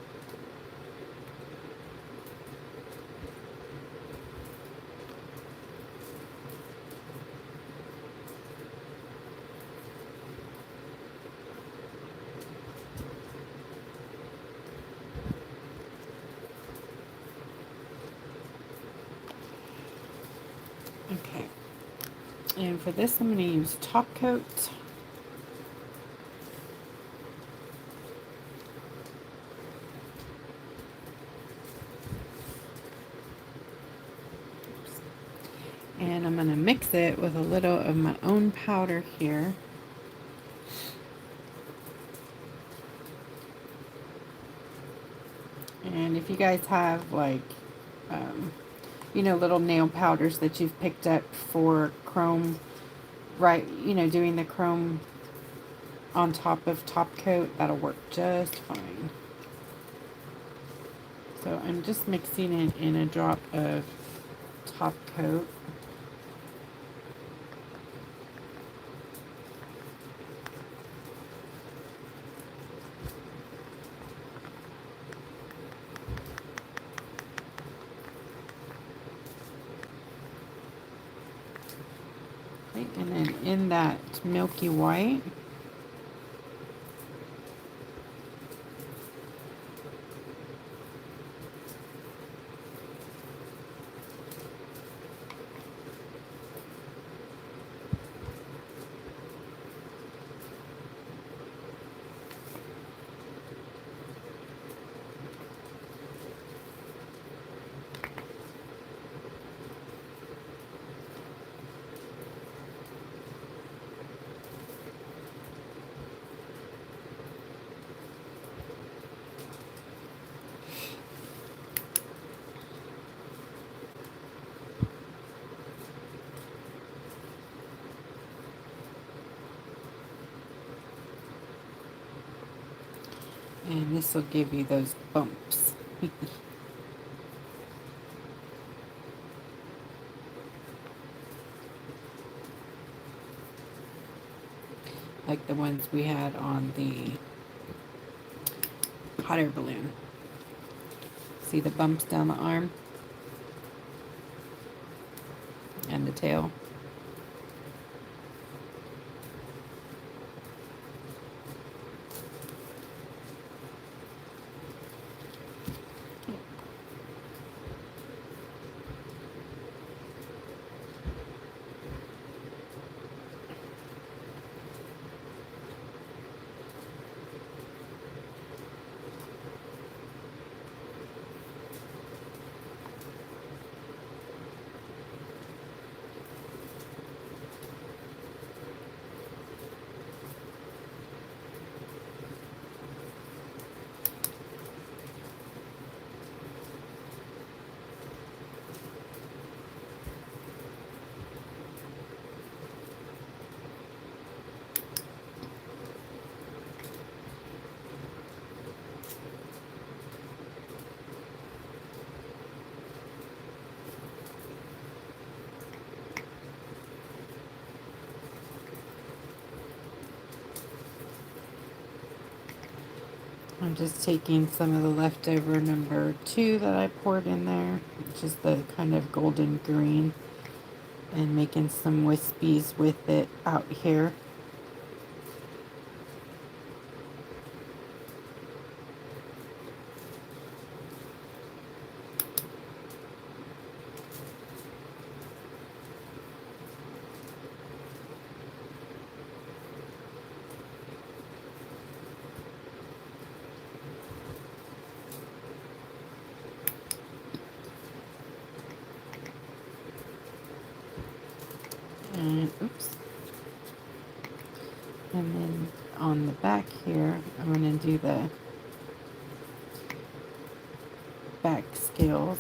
Okay, and for this I'm going to use top coat. And I'm going to mix it with a little of my own powder here. And if you guys have like, you know, little nail powders that you've picked up for chrome, right, you know, doing the chrome on top of top coat, that'll work just fine. So I'm just mixing it in a drop of top coat. Okay, and then in that milky white, and this will give you those bumps. Like the ones we had on the hot air balloon. See the bumps down the arm and the tail. I'm just taking some of the leftover number 2 that I poured in there, which is the kind of golden green, and making some wispies with it out here. And oops. And then on the back here, I'm going to do the back scales.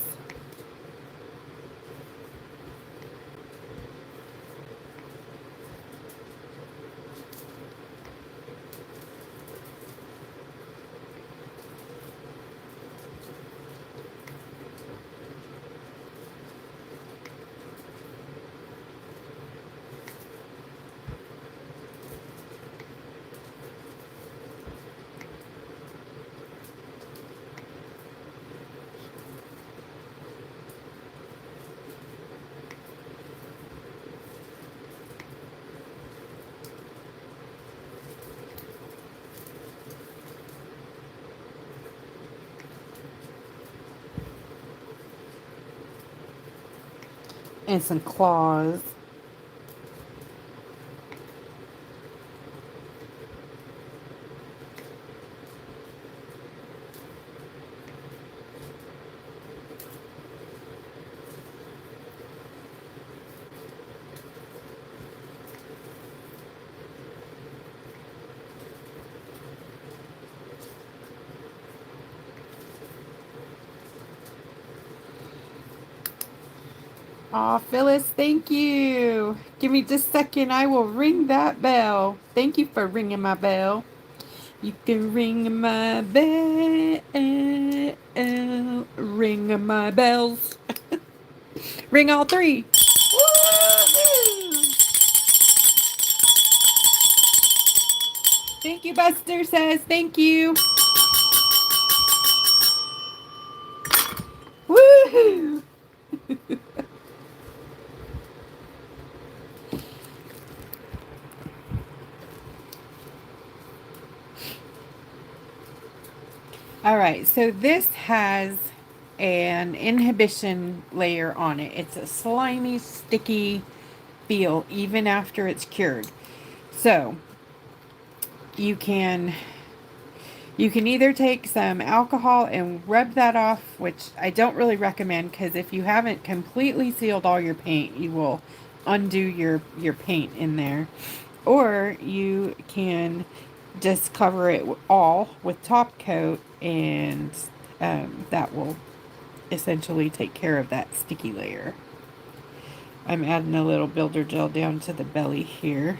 And some claws. Aw, Phyllis, thank you. Give me just a second. I will ring that bell. Thank you for ringing my bell. You can ring my bell. Ring my bells. Ring all three. Woo-hoo! Thank you, Buster says. Thank you. Woohoo! All right, so this has an inhibition layer on it. It's a slimy, sticky feel even after it's cured. So you can either take some alcohol and rub that off, which I don't really recommend because if you haven't completely sealed all your paint, you will undo your paint in there. Or you can just cover it all with top coat and that will essentially take care of that sticky layer. I'm adding a little builder gel down to the belly here.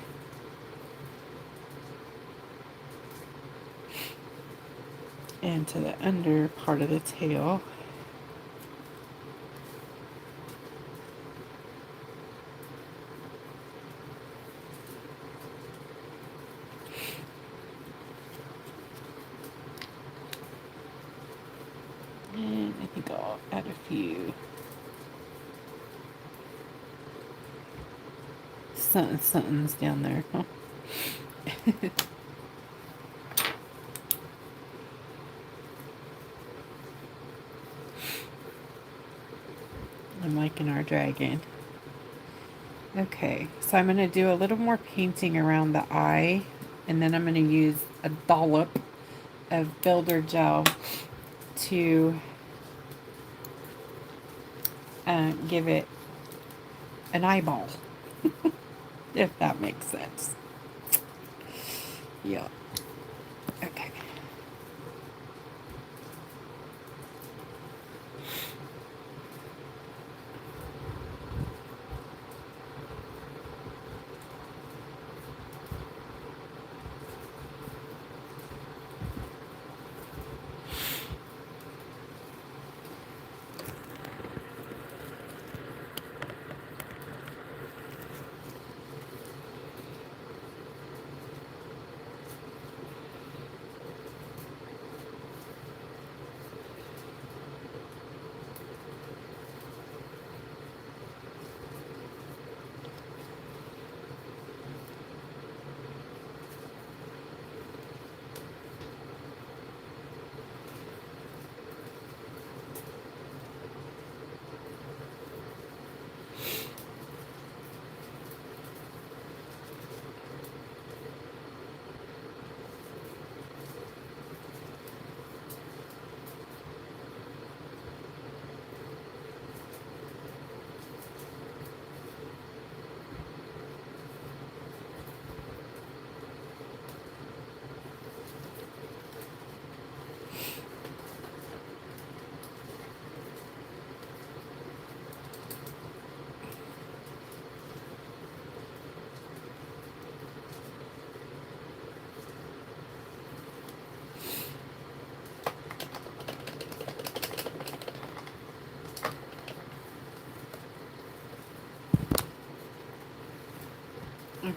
And to the under part of the tail. And I think I'll add a few. Something's down there, huh? I'm liking our dragon. Okay, so I'm going to do a little more painting around the eye, and then I'm going to use a dollop of builder gel to give it an eyeball, if that makes sense. Yeah. Okay.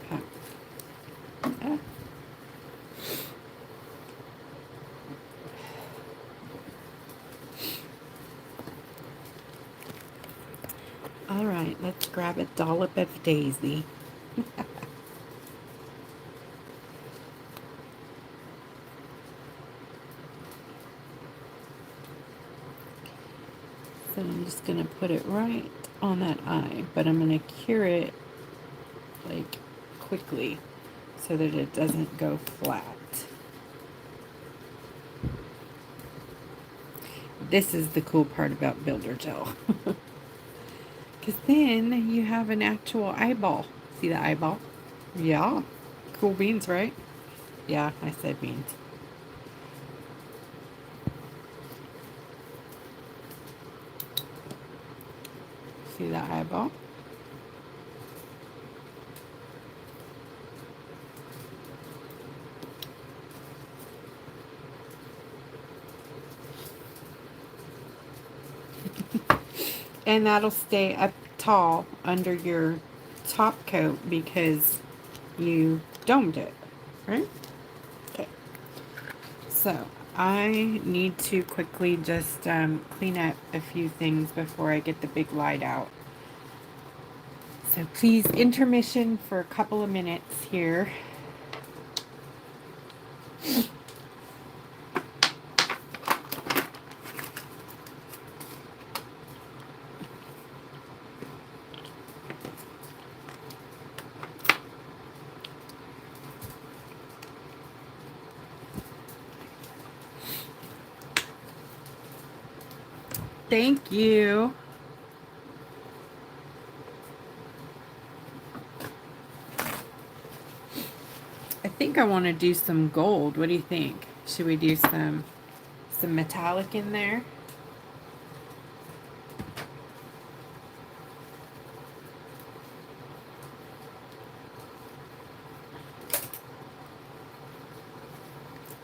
Okay. Ah. All right, let's grab a dollop of daisy. So I'm just going to put it right on that eye, but I'm going to cure it like quickly so that it doesn't go flat. This is the cool part about builder gel. Because then you have an actual eyeball. See the eyeball? Yeah. Cool beans, right? Yeah, I said beans. See the eyeball? And that'll stay up tall under your top coat because you domed it, right? Okay. So I need to quickly just clean up a few things before I get the big light out. So please, intermission for a couple of minutes here. Thank you. I think I want to do some gold. What do you think? Should we do some metallic in there?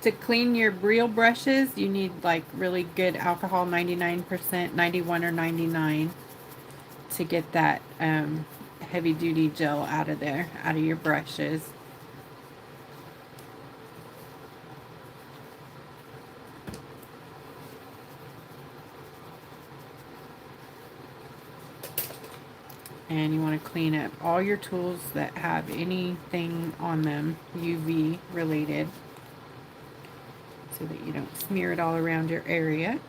To clean your real brushes, you need like really good alcohol, 99%, 91 or 99, to get that heavy duty gel out of there, out of your brushes. And you want to clean up all your tools that have anything on them UV related, so that you don't smear it all around your area.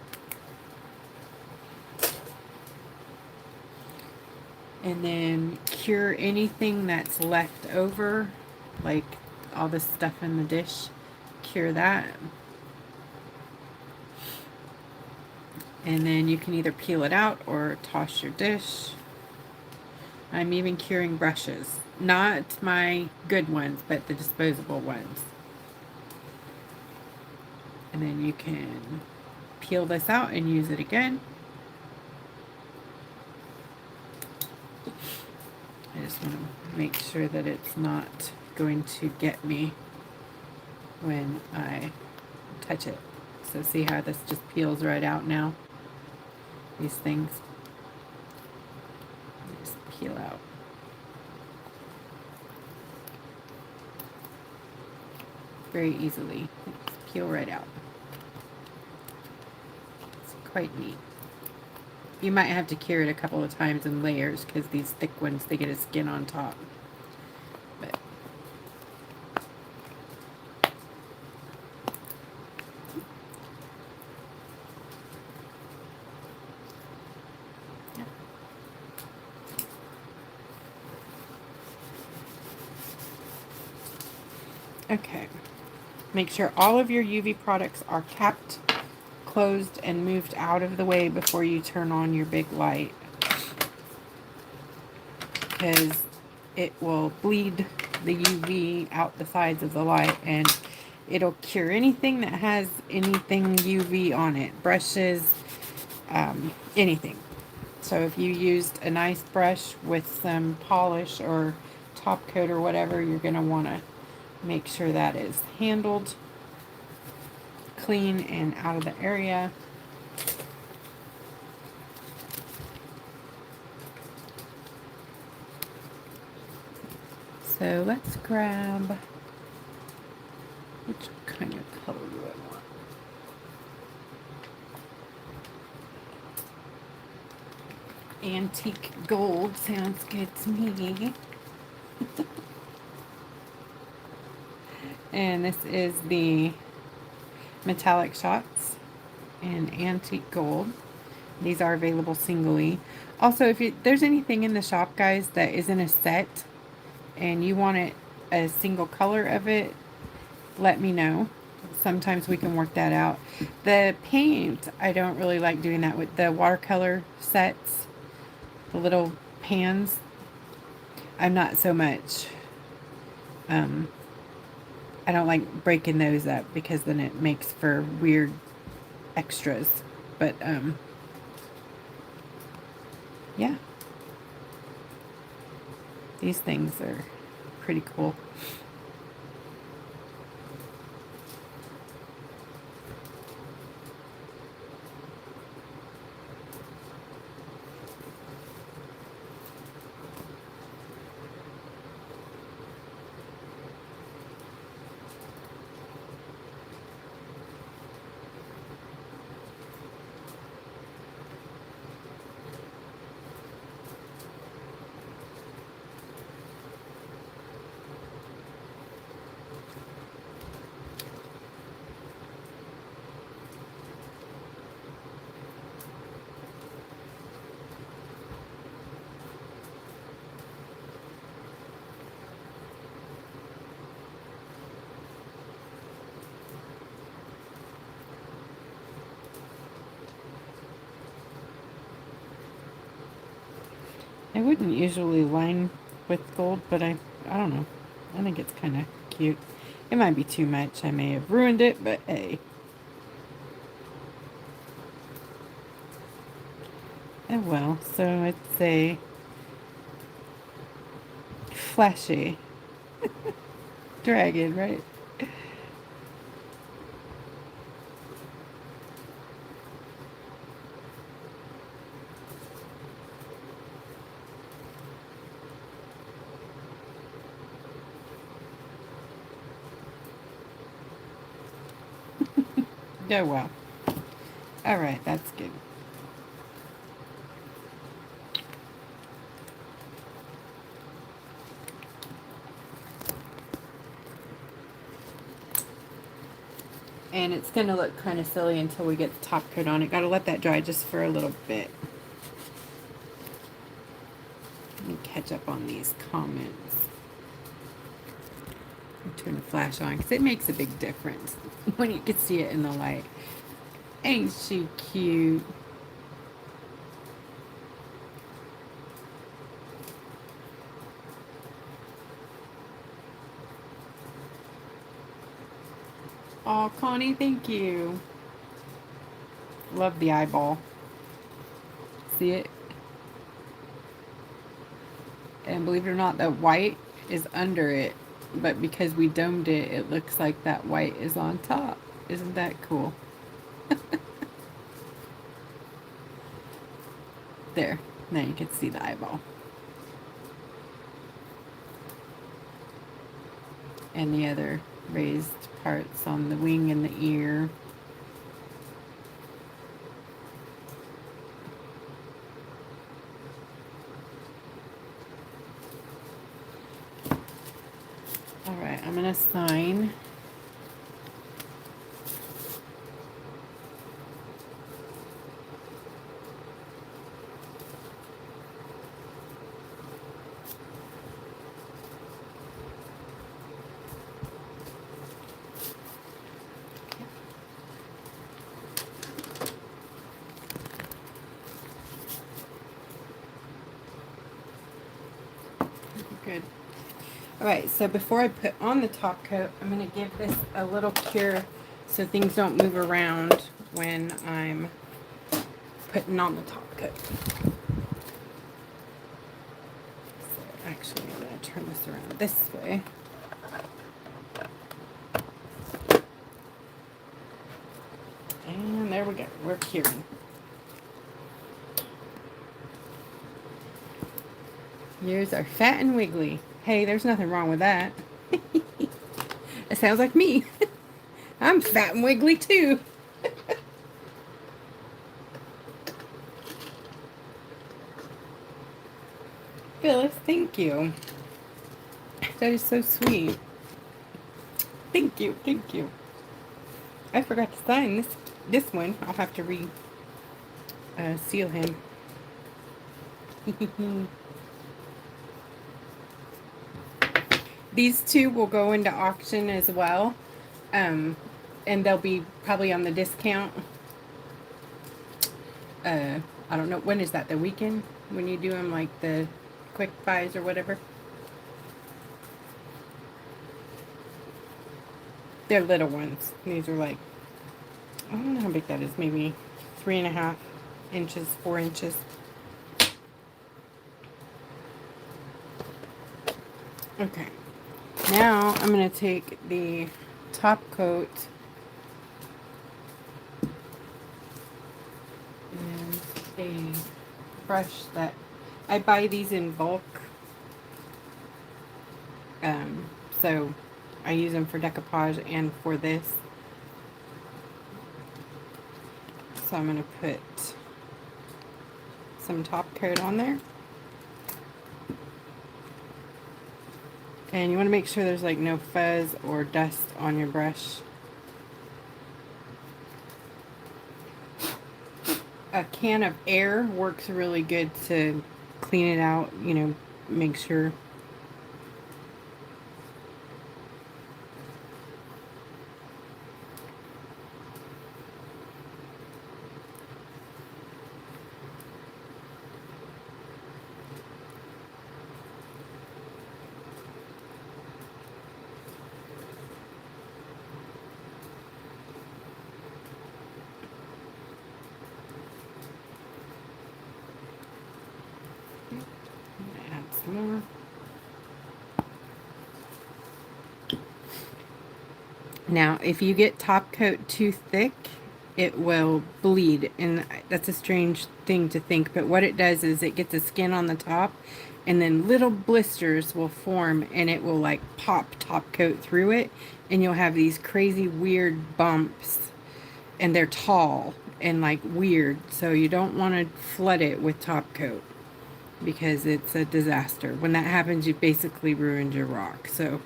And then cure anything that's left over, like all the stuff in the dish. Cure that. And then you can either peel it out or toss your dish. I'm even curing brushes. Not my good ones, but the disposable ones. And then you can peel this out and use it again. I just want to make sure that it's not going to get me when I touch it. So see how this just peels right out now? These things just peel out. Very easily. Just peel right out. It's quite neat. You might have to cure it a couple of times in layers because these thick ones, they get a skin on top. But okay. Make sure all of your UV products are capped, closed, and moved out of the way before you turn on your big light, because it will bleed the UV out the sides of the light, and it'll cure anything that has anything UV on it. Brushes, anything. So if you used a nice brush with some polish or top coat or whatever, you're going to want to make sure that is handled clean and out of the area. So let's grab, which kind of color do I want? Antique gold sounds good to me. And this is the metallic shots in antique gold. These are available singly. Also, if there's anything in the shop, guys, that isn't a set and you want it a single color of it, let me know. Sometimes we can work that out. The paint, I don't really like doing that with the watercolor sets, the little pans. I'm not so much. I don't like breaking those up because then it makes for weird extras. But yeah, these things are pretty cool. I wouldn't usually line with gold, but I don't know. I think it's kind of cute. It might be too much. I may have ruined it, but hey. Oh well, so it's a flashy dragon, right? Oh well. Alright, that's good. And it's going to look kind of silly until we get the top coat on it. Got to let that dry just for a little bit. Let me catch up on these comments. Turn the flash on because it makes a big difference when you can see it in the light. Ain't she cute? Oh, Connie, thank you. Love the eyeball. See it? And believe it or not, the white is under it. But because we domed it, it looks like that white is on top. Isn't that cool? There. Now you can see the eyeball. And the other raised parts on the wing and the ear. Alright, I'm going to sign. Good. Alright, so before I put on the top coat, I'm going to give this a little cure so things don't move around when I'm putting on the top coat. So actually, I'm going to turn this around this way. And there we go. We're curing. Yours are fat and wiggly. Hey, there's nothing wrong with that. It sounds like me. I'm fat and wiggly too. Phyllis, thank you. That is so sweet. Thank you, thank you. I forgot to sign this one. I'll have to seal him. These two will go into auction as well. And they'll be probably on the discount. I don't know, when is that, the weekend? When you do them like the quick buys or whatever? They're little ones. These are like, I don't know how big that is, maybe 3.5 inches, 4 inches. Okay, now I'm going to take the top coat and a brush that I buy these in bulk, so I use them for decoupage and for this. So I'm going to put some top coat on there. And you want to make sure there's like no fuzz or dust on your brush. A can of air works really good to clean it out, you know, make sure. Add some more. Now, if you get top coat too thick, it will bleed, and that's a strange thing to think, but what it does is it gets the skin on the top, and then little blisters will form, and it will like pop top coat through it, and you'll have these crazy weird bumps, and they're tall and like weird, so you don't want to flood it with top coat because it's a disaster. When that happens, you basically ruined your rock. So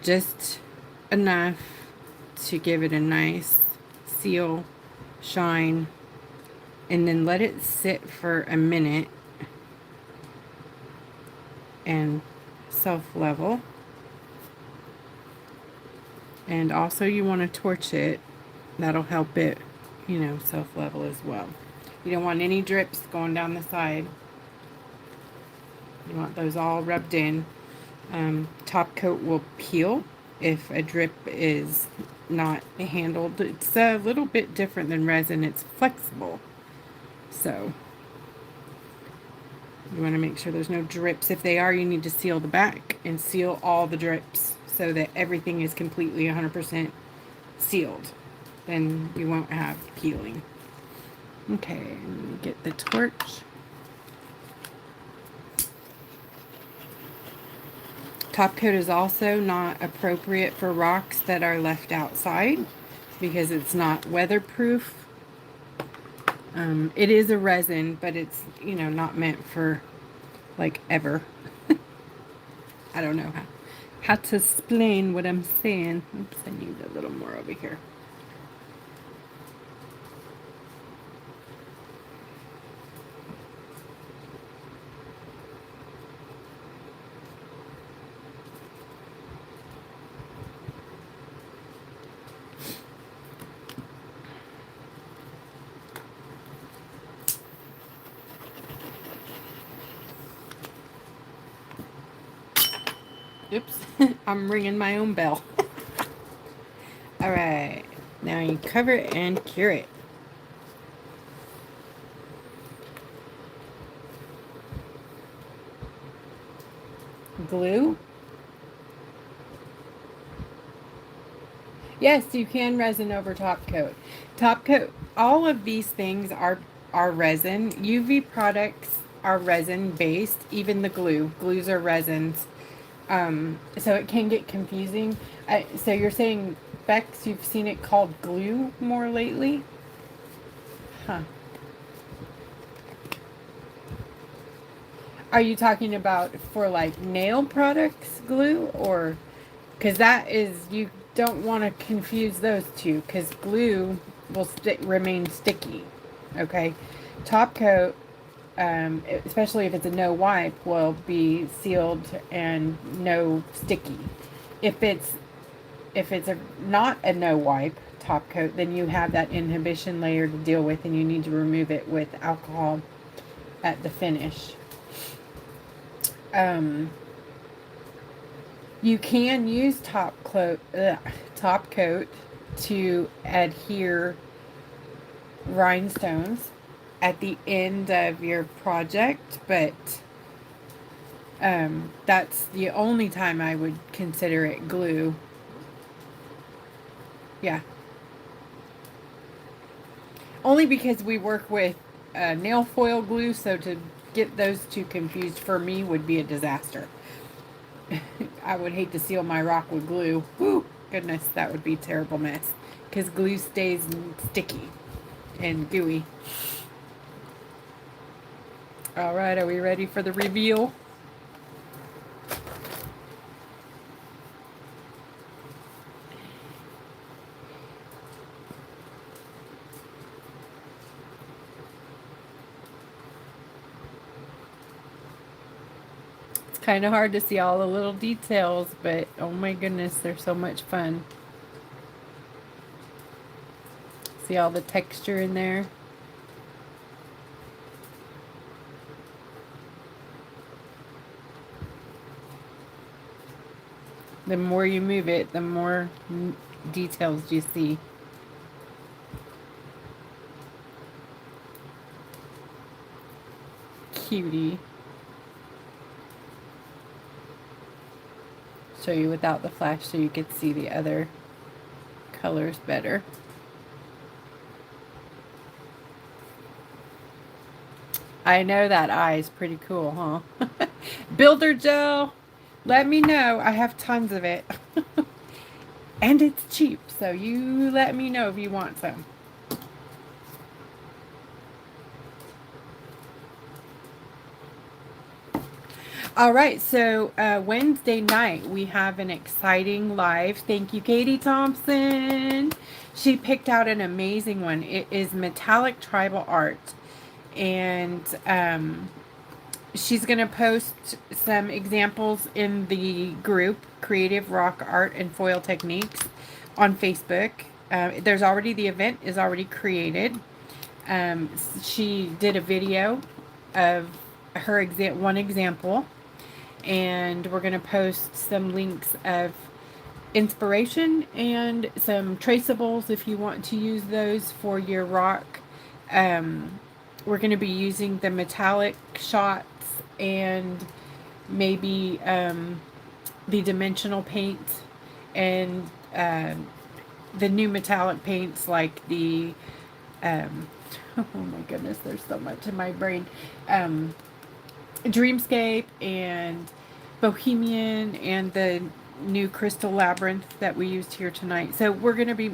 just enough to give it a nice seal, shine, and then let it sit for a minute and self-level. And also you want to torch it. That'll help it, you know, self-level as well. You don't want any drips going down the side. You want those all rubbed in. Top coat will peel if a drip is not handled. It's a little bit different than resin. It's flexible. So you want to make sure there's no drips. If they are, you need to seal the back and seal all the drips so that everything is completely 100% sealed. Then you won't have peeling. Okay, get the torch. Top coat is also not appropriate for rocks that are left outside because it's not weatherproof. It is a resin, but it's, you know, not meant for like ever. I don't know how to explain what I'm saying. Oops, I need a little more over here. Oops, I'm ringing my own bell. Alright, now you cover it and cure it. Glue. Yes, you can resin over top coat. Top coat, all of these things are resin. UV products are resin based, even the glue. Glues are resins. So it can get confusing. So you're saying, Bex, you've seen it called glue more lately? Huh. Are you talking about for like nail products glue, or because that is, you don't want to confuse those two, because glue will remain sticky. Okay, top coat, especially if it's a no wipe, will be sealed and no sticky. If it's a not a no wipe top coat, then you have that inhibition layer to deal with, and you need to remove it with alcohol at the finish. Um, you can use top coat to adhere rhinestones at the end of your project, but that's the only time I would consider it glue. Yeah. Only because we work with nail foil glue, so to get those two confused for me would be a disaster. I would hate to seal my rock with glue. Whew, goodness, that would be a terrible mess. Because glue stays sticky and gooey. Alright, are we ready for the reveal? It's kind of hard to see all the little details, but oh my goodness, they're so much fun. See all the texture in there? The more you move it, the more details you see. Cutie. Show you without the flash so you could see the other colors better. I know that eye is pretty cool, huh? Builder gel, let me know. I have tons of it. And it's cheap, so you let me know if you want some. All right, so Wednesday night we have an exciting live. Thank you, Katie Thompson. She picked out an amazing one. It is metallic tribal art, and she's going to post some examples in the group, Creative Rock Art and Foil Techniques, on Facebook. There's already, the event is already created. She did a video of her one example, and we're going to post some links of inspiration and some traceables if you want to use those for your rock. We're going to be using the metallic shots and maybe the dimensional paint and the new metallic paints like the oh my goodness, there's so much in my brain. Dreamscape and Bohemian and the new Crystal Labyrinth that we used here tonight. So we're going to be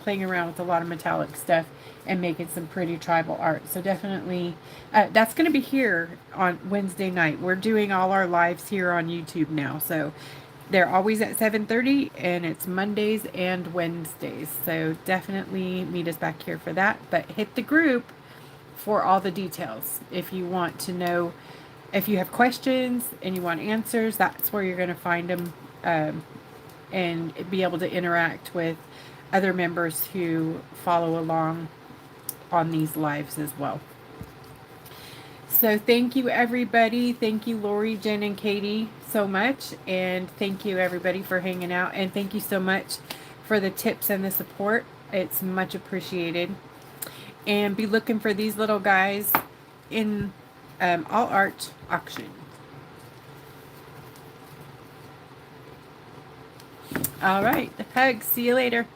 playing around with a lot of metallic stuff and making some pretty tribal art. So definitely, that's going to be here on Wednesday night. We're doing all our lives here on YouTube now. So they're always at 7:30, and it's Mondays and Wednesdays. So definitely meet us back here for that. But hit the group for all the details. If you want to know, if you have questions and you want answers, that's where you're going to find them, and be able to interact with other members who follow along on these lives as well. So thank you, everybody. Thank you, Lori, Jen, and Katie, so much. And thank you, everybody, for hanging out. And thank you so much for the tips and the support. It's much appreciated. And be looking for these little guys in All Art auction. All right. Hugs. See you later.